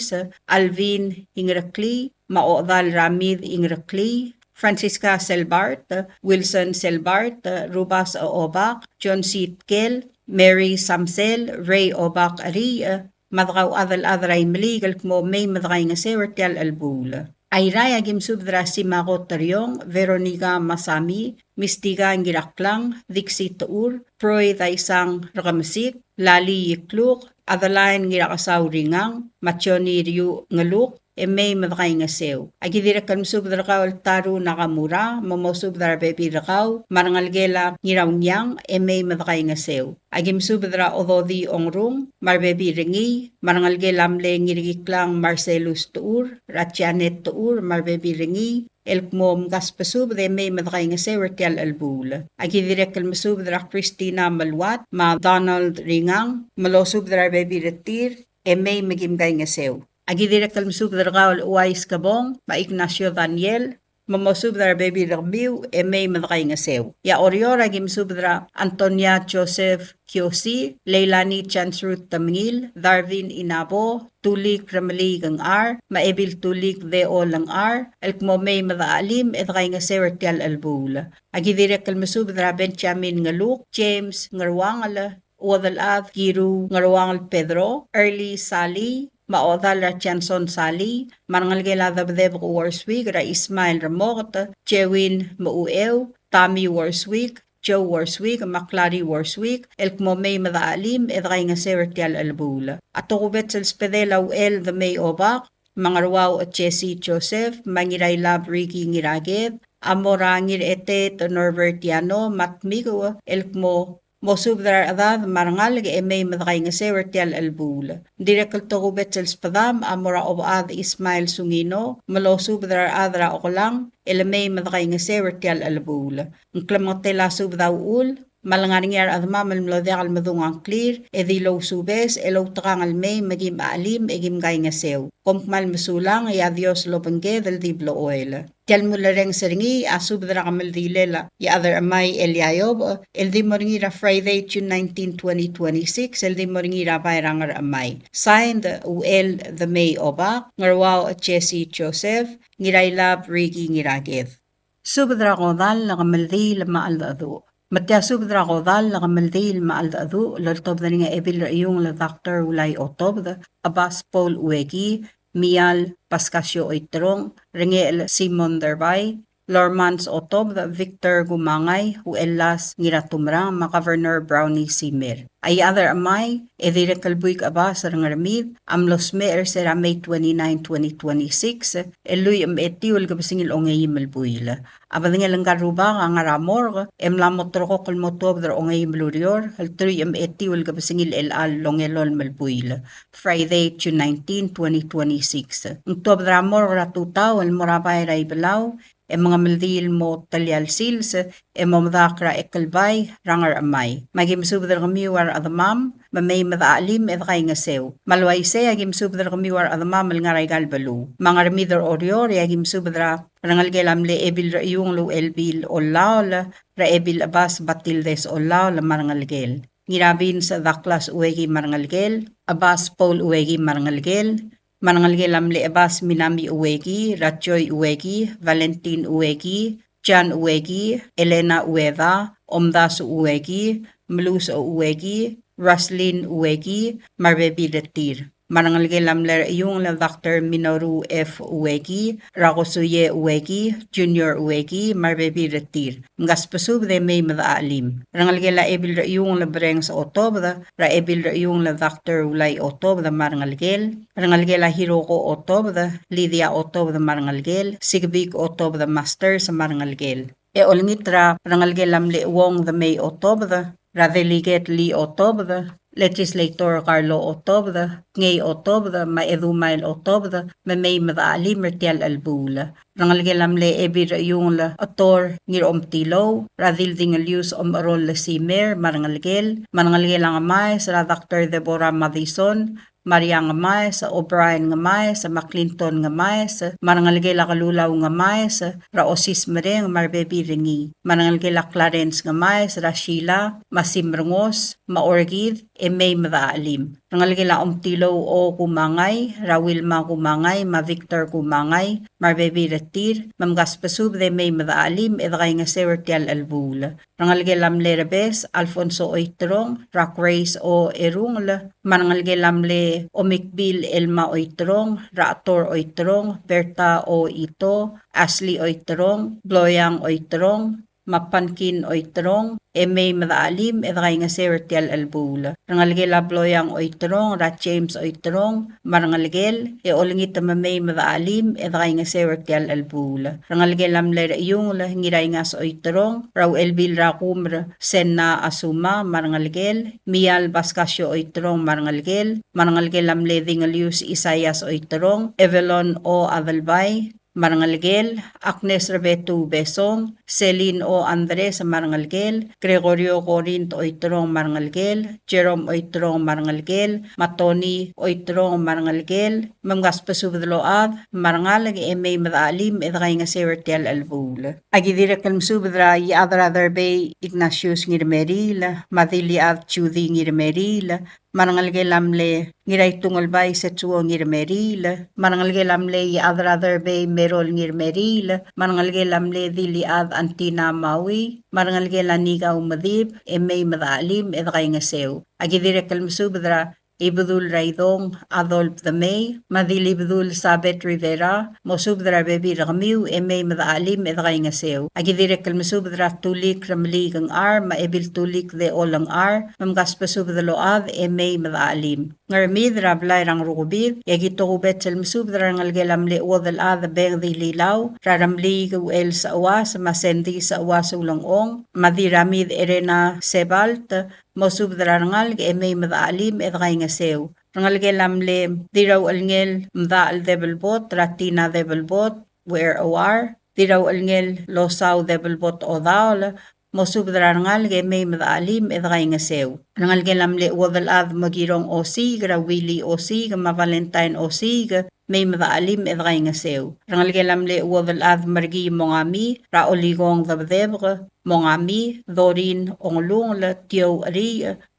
S7: Alvin Ingrakli, Maodal Ramid Ingrakli, Francisca Selbart, Wilson Selbart, Rubas Obak, John Sitkel, Mary Samsel, Ray Obak Ari, madakaw adal-adray maligal mo may madakay nga sewertial albul. Ay raya gimsubdra si Mako Taryong, Veronica Masami, Mistiga Ngiraklang, Dixie Taur, Proy Taisang Rakamsik, Lali Yikluk, Adalain Ngirakasaw Ringang, Machoni Ryu Ngaluk, may madakay nga sew. Agidira kan subdra kaw taru nakamura, mamosubdra bebi rakaw, marangalgela ngirawngyang, may madakay nga sew. Agim subdra ododi ongrung, marbebi ringi, marangalgela amle ngirigiklang Marcelus Tuur, Ratjanet Tuur, marbebi ringi, elkmom gaspasub de may madakay nga sewertial albul. Agidira kan masubdra Christina Malwat, ma Donald Ringang, malosubdra bebi retir, may magimgay nga sew. Agidirek kalmusubdar kawal Uwais Kabong, ma Ignacio Daniel, mamosubdar baby Ramiu, may madakay nga sew. Ya oriora gimsubdra Antonia Joseph Kiosi, Leilani Chansruth Tamngil, Darwin Inabo, Tulik Ramali gang R, Maebil Tulik Deo lang R, elkmo may madaalim edakay nga sewertial albul. Agidirek kalmusubdra Benjamin Ngaluk, James Ngarwangal, Uwadalad Giru Ngarwangal Pedro, Early Sally, Maodal Ratjanson Sali, Marangalgela Dabdeb Warswig, Ra Ismail Ramot, Jewin Mauew, Tommy Warswig, Joe Warswick, Maclary Warswick, elkmo may madaalim, edray nga sewertial albula. Ato kubet sa spedela el the may obak, mga ruwaw at Jesse Joseph, mangiray lab Ricky ngiraged, amorangir ete to Norbert Yano, matmigo, elkmo mosubdar adad marangal ge may madakay nga sewertial albula. Direkal to kubet sa spadam, amora obad Ismail Sungino, malosubdar adra okolang, elamay madakay nga sewertial albula. Ang klamotela subdaw ul, malangaringar adma malmlodekal madungang clear, edilaw subes, elaw takangal may magim alim, egim gay nga sew. Kompmal masulang, ay adios lopengge del diblo oil. Tial mula reng seringi, asubdra kamal dilela, ya other amay Eliayob, el di moringira Friday, June 19, 2026, el di moringira bayrangar amay. Signed, UL the May Obak, ngarwaw at Jesse Joseph, ngiraylab Ricky ngiraged. Subdra kodal na kamal di lama aldado. Matya subdra kodal na kamal di lama aldado, laltob na nga ebil rayong la Dr. Ulay Otob, Abbas Paul Uegi, Mial Pascasio Oitrong, Rengel Simon Derbay, Lormans Otob, Victor Gumangay, Huelas Ngiratumra, Maka-Governor Brownie Simir. Ay other amay, edire kalbuik abas rangaramid, amlos mer sera May 29, 2026, eluy etiul gabasingil ongay malbuila. Abadang ilang garuba ang aramor, lamot troko kalmotob dar ongay malurior, haltruy etiul gabasingil al longelol malbuila. Friday, June 19, 2026. Ang tob dramor ratutaw, almorabay raibalaw, mga maldil mo talyal sils, mamdakra ekalbay, rangar amay. Magim subdar kamiwar adamam, mamay madaalim edkay nga sew. Malway se, agim subdar kamiwar adamam ngaray galbalu. Mga remidor orior, agim subdra, rangal gelamle ebil rayung lu elbil olaw, ra ebil abas batildes olaw, marangal gel. Ngirabin sa daklas uwegi marangal gel, abas Paul uwegi marangal gel, Manangalge lamle abas Minami Uwegi, Ratjoy Uwegi, Valentin Uwegi, Jan Uwegi, Elena Ueda, Omdasu Uwegi, Meluso Uwegi, Raslin Uwegi, Marbebi Retir. Manangalge lamle yung la Dr. Minoru F. Uwegi, Rakosuye Uwegi, Junior Uwegi, Marbebi Retir. Ngas pasub de may madaalim. Rangalge la ebil yung la breng sa otobda, ra ebil yung la Dr. Ulay otobda marangalgel, rangalge la Hiroko otobda, Lydia otobda marangalgel, Sigbik otobda master sa marangalgel. E olngitra rangalge lamle wong the may otobda, ra delegate li otobda, Legislator Carlo Otobda, Ngay Otobda, Maedumail Otobda, Mamay Madaalim Mertial Albula. Rangalgelamle ebir yung la ator ngir omtilo, radil dingalyus arol la simer, marangalgel, marangalgelang amay sa Dr. Deborah Madison, Maria ngamay sa O'Brien ngamay sa McClinton ngamay sa marangalgela kalulaw ngamay sa Raosis mereng marbebi ringi marangalgela Clarence ngamay sa Rashila Masimrangos Maorgid May madaalim rangalgela omtilaw o kumangay Rawilma kumangay Ma Victor kumangay marbebi retir mamgaspasub de May madaalim edakay nga sewertial albula rangalgelam lerebes Alfonso Oitrong Rock Race o Erungla marangalgelamle Omikbil Elma Oitrong, Raator Oitrong, Berta O Ito, Ashley Oitrong, Bloyang Oitrong, Mapankin Oitrong, May madaalim edakay nga sewertial albula. Rangalgela Bloyang Oitrong, Rat James Oitrong, marangalgel, olingit may madaalim edakay nga sewertial albula. Rangalgelam lera yung ngiray nga sa Oitrong, Raw Elbil Rakumr, Senna Asuma, marangalgel, Mial Bascasio Oitrong, marangalgel, marangalgelam ledingalius Isayas Oitrong, Evelon O Adalbay, Marangalgel, Agnes Rebetu Besong, Celine O. Andres Marangalgel, Gregorio Corinto Oitrong Marangalgel, Jerome Oitrong Marangalgel, Matoni Oitrong Marangalgel, Mamgaspasubdload, Marangalag May madaalim edakay nga sewertial albula. Agidirek kalmsubdra yadra Bay Ignatius Ngirmeril, Madiliad Chudi Ngirmeril, marangalgelamle ngiray tungolbay sa tuo ngirmeril, marangalgelamle yadra Bay Merol Ngirmeril, marangalgelamle diliad Antina Maui, marangalgelaniga umadib, May madaalim edakay nga sew. Agidirek kalmsubdra Ibdul Raidong, Adolf the May, Madilibdul Sabet Rivera, Mosubdra Bebi Ramiu, Eme Madaalim Edraingaseo. Agidirek Masubdra Tulik Ramlig ang R, Maebil Tulik de Olang R, Mamgaspasub the Load, Eme Madaalim. Ngarmid Rablay Rang Rugubid, Yagitogubet El Masubdra Ngalgelam Le Odal Ad Beng di Lilaw, Raramlig El sa Awas, Masendi sa Awas Ulang Ong, Madiramid Erena Sebalt, Mosub drangal ge emay madaalim edgay nga sew. Rangal ge lamle diraw alngel mdaal debelbot ratina debelbot where awar diraw alngel losaw debelbot odaol mosub drangal ge emay madaalim edgay nga sew. Rangal ge lamle wadal ad magirong osig rawili osig ma Valentine osig may madaalim edgay nga sew. Rangal ge lamle wadal ad margi mongami ra oligong dabdebre mongami dorin onglung la tio ari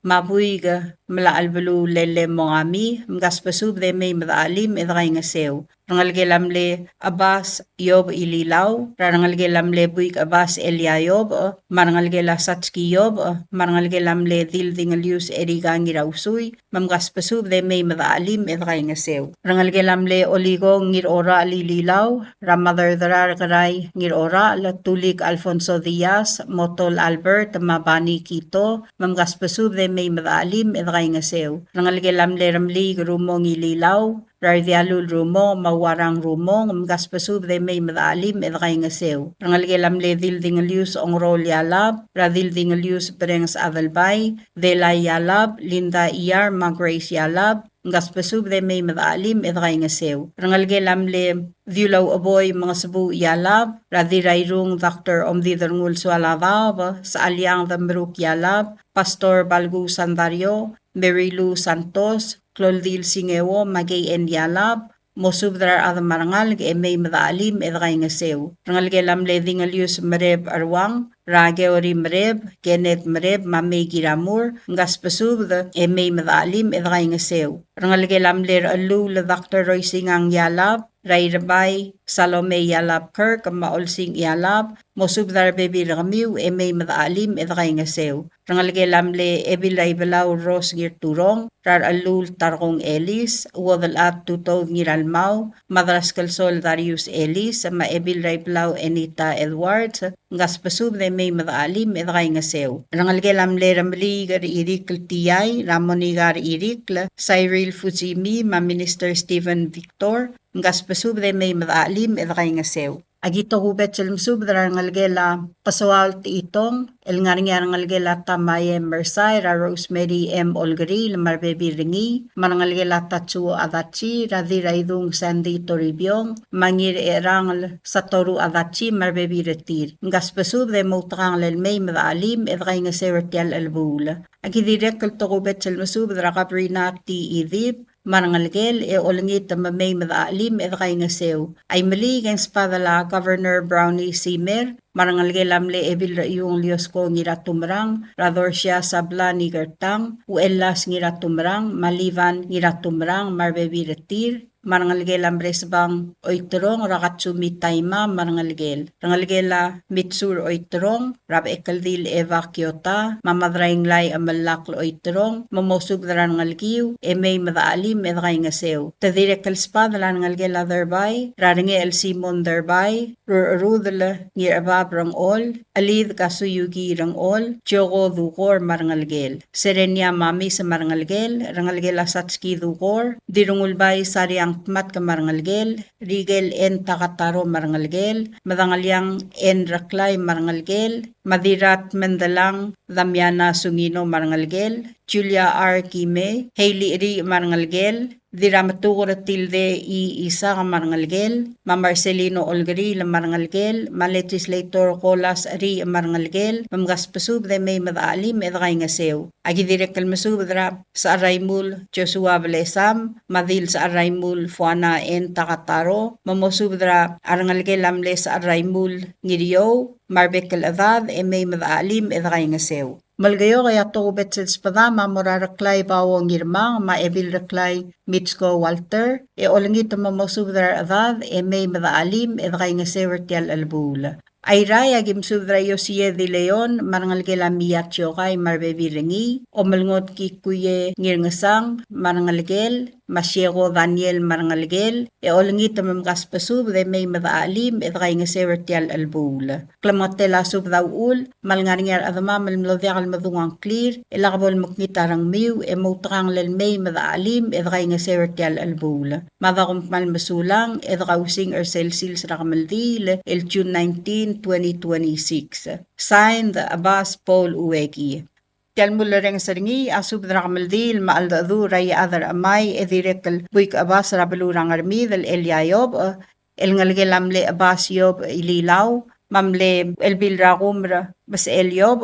S7: mabuiga mala albelu lele mongami mgaspasub de may madaalim edgay nga sew. Rangal ge lamle Abbas Yob ililaw rangal ge lamle buik Abbas Eliayob marangal ge la Satski Yob marangal ge lamle dildingalius erigangi rausuy mamgaspasub de may madaalim edgay nga sew. Rangal ge lamle oligo ngir ora lililaw ramadar darar karay ngir ora la tulik Alfonso Diaz Motol Albert Mabani Quito mamgaspasub de may madaalim edgay nga sew. Rangal ge lamle ramli rumong ililaw Rardialul rumo mawarang rumong mamgaspasub de may madaalim edgay nga sew. Rangal ge lamle dildingalius ongrol yalab radildingalius brengs adalbay delay yalab Linda Iyar Magrace yalab ngaspasub de may madaalim edgay nga sew. Rangal ge lamle Viulaw aboy mga sabu yalab, radirayrung Dr. Omdidangul Sualadab, sa alyang Dambruk yalab, Pastor Balgu Sandario, Marilu Santos, Cloldil Singewo, Magay en yalab, Mosubdrar ad marangal ge may madaalim edgay nga sew. Rangal ge lamle dingalius Mereb Arwang, Rage ori Mereb, Genet Mereb, Mamay Giramur, ngaspasub de may madaalim edgay nga sew. Rangal ge lamle alu le Dr. Roy Singang yalab, Rayrabay, Salome yalab Kirk, maolsing yalab, mosubdar bebi ramiw, may madaalim edgay nga sew. Rangal ge lamle ebilay belaw Ros girturong, rar alul tarkong Elis, wadal at tutog ngiralmaw, madras kalsol Darius Elis, maebilay belaw Enita Edwards, ngaspasub de may madaalim edgay nga sew. Rangal ge lamle ramli gar irikl tiyay, ramoni gar irikl, Cyril Fujimi, ma-Minister Stephen Victor, ngaspasub de may madaalim edgay nga sew. Agito hubet silmsub dara ngalgela pasawal ti itong el ngarngyar ngalgela tamaye Mersay ra Rosemary M. Olgari marbebi ringi manangalgela tatsuo adachi radira idung Sandy Toribiong mangir erang satoru adachi marbebi retir ngaspasub de mutrang lelmay madaalim edgay nga sewertial albul. Agidirek kalto hubet silmsub dara kaprina ti idib marangalgel olengit mamay madaalim edgay nga sew. Ay mali kang spadala Governor Brownie Simer, marangalgel amle ebil yung Liosco ngira tumrang, rador siya sabla ni Gertang, uelas ngira tumrang, malivan ngira tumrang, marbebi retir, marangalgel ambres bang oitrong rakatsumi taima marangalgel. Rangalgela mitsur oitrong, rab ekaldil eva kiota, mamadraing lay amalaklo oitrong, mamosug daran ngalgiw, may madaalim edgay nga sew. Tadire kalspad lan ngalgela thereby, raringe el Simon thereby, rudala ngir abab rang ol, alid kasuyugi rang ol, tiyoko dukor marangalgel. Serenya mami sa marangalgel, rangalgela satski dukor, dirungulbay sariang mat ka marangalgel, rigel en takataro marangalgel, madangalyang en raklay marangalgel, madirat mendalang Damiana Sungino marangalgel, Julia R. Kime, Hailey Ri marangalgel, Diramatukur tilde I isa ka marangalgel, Ma Marcelino Olgari la marangalgel, Ma Legislator Colas Ri marangalgel, Mamgaspasub de may madaalim edgay nga sew. Agidirek kalmasub dra sa Araymul Joshua Valesam, Madil sa Araymul Fuana en Takataro, Mamosub dra arangalgel amle sa Araymul Ngiriyo, Marbek kaladad may madaalim edgay nga sew. Malgayo kaya to betsil spada mamoraraklay bawo ngirmang maebil raklay Mitsko Walter olengit mamosubdar adad may madaalim edgay nga sewertial albul. Airaya gimsudrayo siye de Leon marangal gela miyatyo kay marbebirengi o malngot ki kuye ngirngasang marangal gel Masiego Daniel marangal gel e olngit mamgas pasub de may madaalim e dray nga severtial albul. Klamatela sub daul malngarngar adama malmlodial madungang clear e lakabol maknitarang miw e mutrang lel may madaalim e dray nga severtial albul. Madakum malmasulang e drawsing Celsius rakamaldil el June 19 2026. Signed, Abbas Paul Uweki. Tial mulareng saringi asub drakamaldil maaldadu raya adar amay edirekal buik Abbas rabalurang armid el Yayob el ngalgelamle Abbas Yob ililaw mamle el bilragumra bas el Yob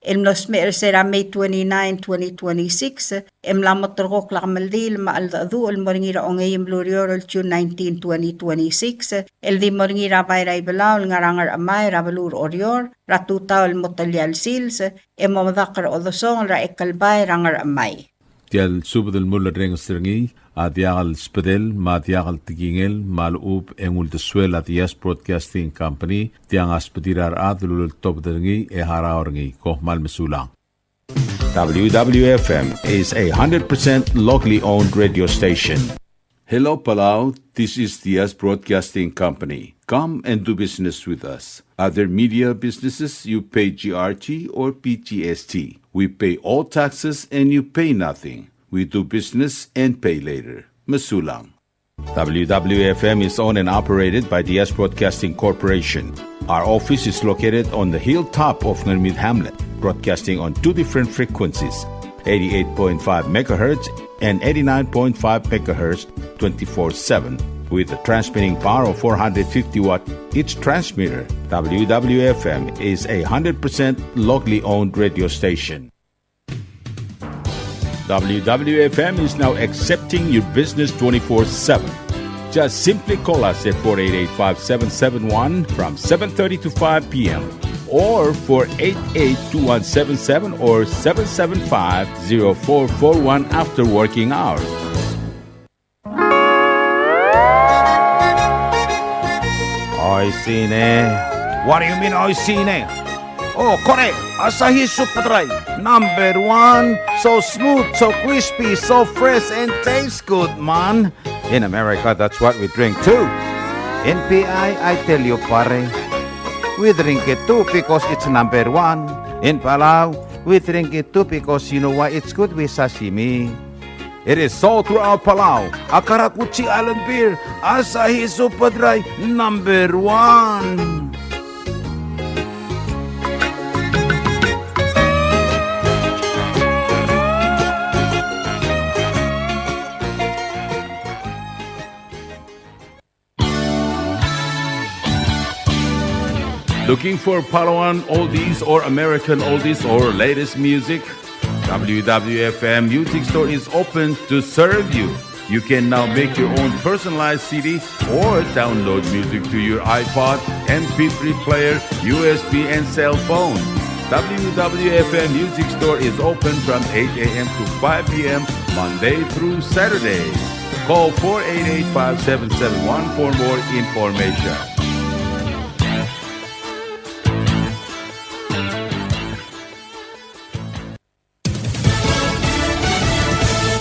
S7: el nosme el sera May 29 2026 em lamotrok lakamaldil maaldadu el moringira ongayim blurior el June 19 2026 el di moringira bayray balaw el ngarangar amay rabalur orior ratuta el motalyal sils em mamadakar odosong ra ekalbay rangar amay.
S6: Tial subdel mulla reng stringi adiagal spedel ma adiagal tigingel malub engul de suela dias broadcasting company tiang aspedirar adlul top dringi e haraorngi ko mal mesulang.
S8: WWFM is a 100% locally owned radio station.
S6: Hello Palau, this is Diaz Broadcasting Company. Come and do business with us. Other media businesses, you pay GRT or PGST. We pay all taxes and you pay nothing. We do business and pay later. Masulang.
S8: WWFM is owned and operated by Diaz Broadcasting Corporation. Our office is located on the hilltop of Nurmid Hamlet, broadcasting on two different frequencies, 88.5 MHz and 89.5 MHz 24/7. With a transmitting power of 450 watt each transmitter, WWFM is a 100% locally owned radio station. WWFM is now accepting your business 24/7. Just simply call us at 488-5771 from 7:30 to 5 p.m. or 488-2177 or 775-0441 after working hours. Oi sine. What do you mean oi sine? Oh, correct. Asahi Superdry. Number 1. So smooth, so crispy, so fresh, and tastes good, man. In America, that's what we drink too. In PI, I tell you, pare, we drink it too because it's number 1. In Palau, we drink it too because you know why it's good with sashimi. It is sold throughout Palau. Akarakuchi Island Beer, Asahi Superdry, number 1.
S6: Looking for Palawan oldies or American oldies or latest music? WWFM Music Store is open to serve you. You can now make your own personalized CD or download music to your iPod, MP3 player, USB, and cell phone. WWFM Music Store is open from 8 a.m. to 5 p.m. Monday through Saturday. Call 488-5771 for more information.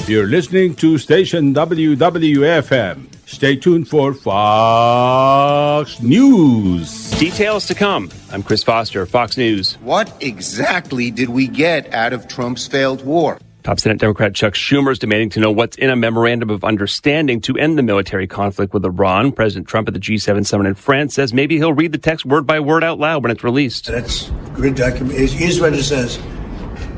S6: You're listening to station WWFM. Stay tuned for Fox News.
S9: Details to come. I'm Chris Foster, Fox News.
S10: What exactly did we get out of Trump's failed war?
S9: Top Senate Democrat Chuck Schumer is demanding to know what's in a memorandum of understanding to end the military conflict with Iran. President Trump at the G7 summit in France says maybe he'll read the text word by word out loud when it's released.
S11: That's a good document. Here's what it says.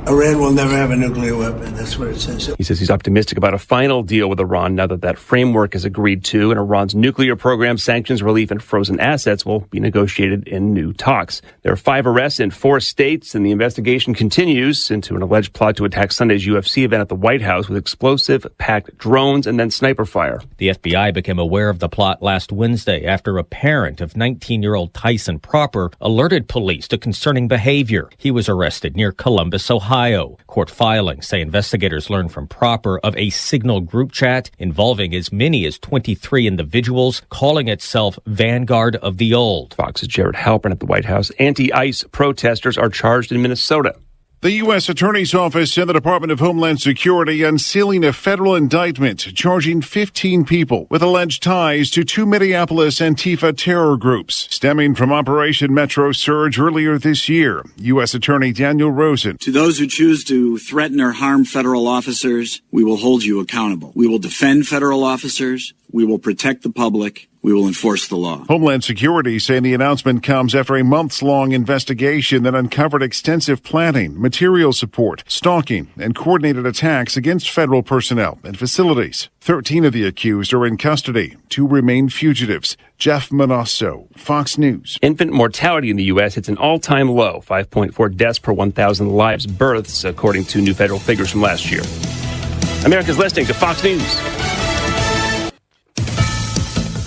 S11: Iran will never have a nuclear weapon. That's what it says.
S9: He says he's optimistic about a final deal with Iran now that that framework is agreed to, and Iran's nuclear program, sanctions, relief, and frozen assets will be negotiated in new talks. There are 5 arrests in 4 states, and the investigation continues into an alleged plot to attack Sunday's UFC event at the White House with explosive-packed drones and then sniper fire.
S12: The FBI became aware of the plot last Wednesday after a parent of 19-year-old Tyson Proper alerted police to concerning behavior. He was arrested near Columbus, Ohio, Ohio. Court filings say investigators learned from Proper of a Signal group chat involving as many as 23 individuals, calling itself Vanguard of the Old.
S9: Fox's Jared Halpern at the White House. Anti-ICE protesters are charged in Minnesota.
S13: The U.S. Attorney's Office and the Department of Homeland Security unsealing a federal indictment charging 15 people with alleged ties to two Minneapolis Antifa terror groups stemming from Operation Metro Surge earlier this year. U.S. Attorney Daniel Rosen.
S14: To those who choose to threaten or harm federal officers, we will hold you accountable. We will defend federal officers. We will protect the public. We will enforce the law.
S13: Homeland Security saying the announcement comes after a months-long investigation that uncovered extensive planning, material support, stalking, and coordinated attacks against federal personnel and facilities. 13 of the accused are in custody. 2 remain fugitives. Jeff Manasso, Fox News.
S9: Infant mortality in the U.S. hits an all-time low, 5.4 deaths per 1,000 lives births, according to new federal figures from last year. America's listening to Fox News.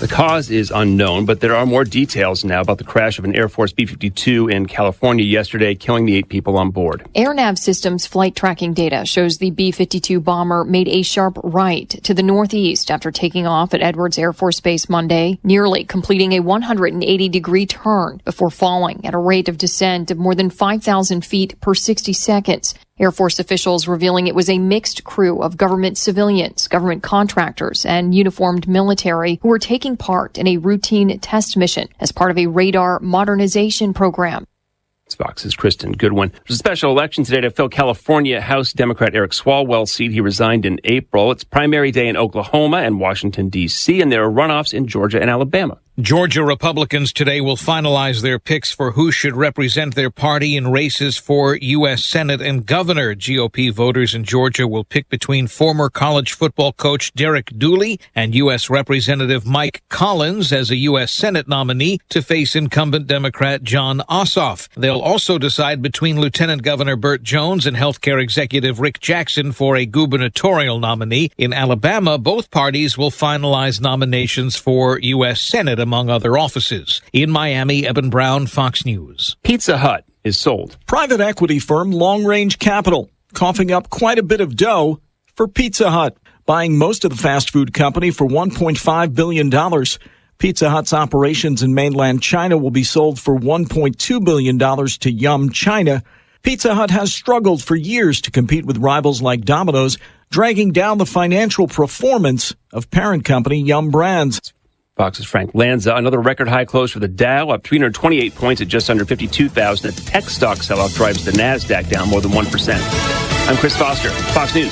S9: The cause is unknown, but there are more details now about the crash of an Air Force B-52 in California yesterday, killing the 8 people on board.
S15: AirNav Systems flight tracking data shows the B-52 bomber made a sharp right to the northeast after taking off at Edwards Air Force Base Monday, nearly completing a 180-degree turn before falling at a rate of descent of more than 5,000 feet per 60 seconds. Air Force officials revealing it was a mixed crew of government civilians, government contractors, and uniformed military who were taking part in a routine test mission as part of a radar modernization program.
S9: Fox's Kristen Goodwin. There's a special election today to fill California House Democrat Eric Swalwell's seat. He resigned in April. It's primary day in Oklahoma and Washington, D.C., and there are runoffs in Georgia and Alabama.
S16: Georgia Republicans today will finalize their picks for who should represent their party in races for U.S. Senate and governor. GOP voters in Georgia will pick between former college football coach Derek Dooley and U.S. Representative Mike Collins as a U.S. Senate nominee to face incumbent Democrat Jon Ossoff. They'll also decide between Lieutenant Governor Burt Jones and healthcare executive Rick Jackson for a gubernatorial nominee. In Alabama, both parties will finalize nominations for U.S. Senate, among other offices. In Miami, Eben Brown, Fox News.
S9: Pizza Hut is sold.
S17: Private equity firm Long Range Capital coughing up quite a bit of dough for Pizza Hut, buying most of the fast food company for $1.5 billion. Pizza Hut's operations in mainland China will be sold for $1.2 billion to Yum China. Pizza Hut has struggled for years to compete with rivals like Domino's, dragging down the financial performance of parent company Yum Brands.
S9: Fox's Frank Lanza. Another record high close for the Dow, up 328 points at just under 52,000. A tech stock selloff drives the NASDAQ down more than 1%. I'm Chris Foster, Fox News.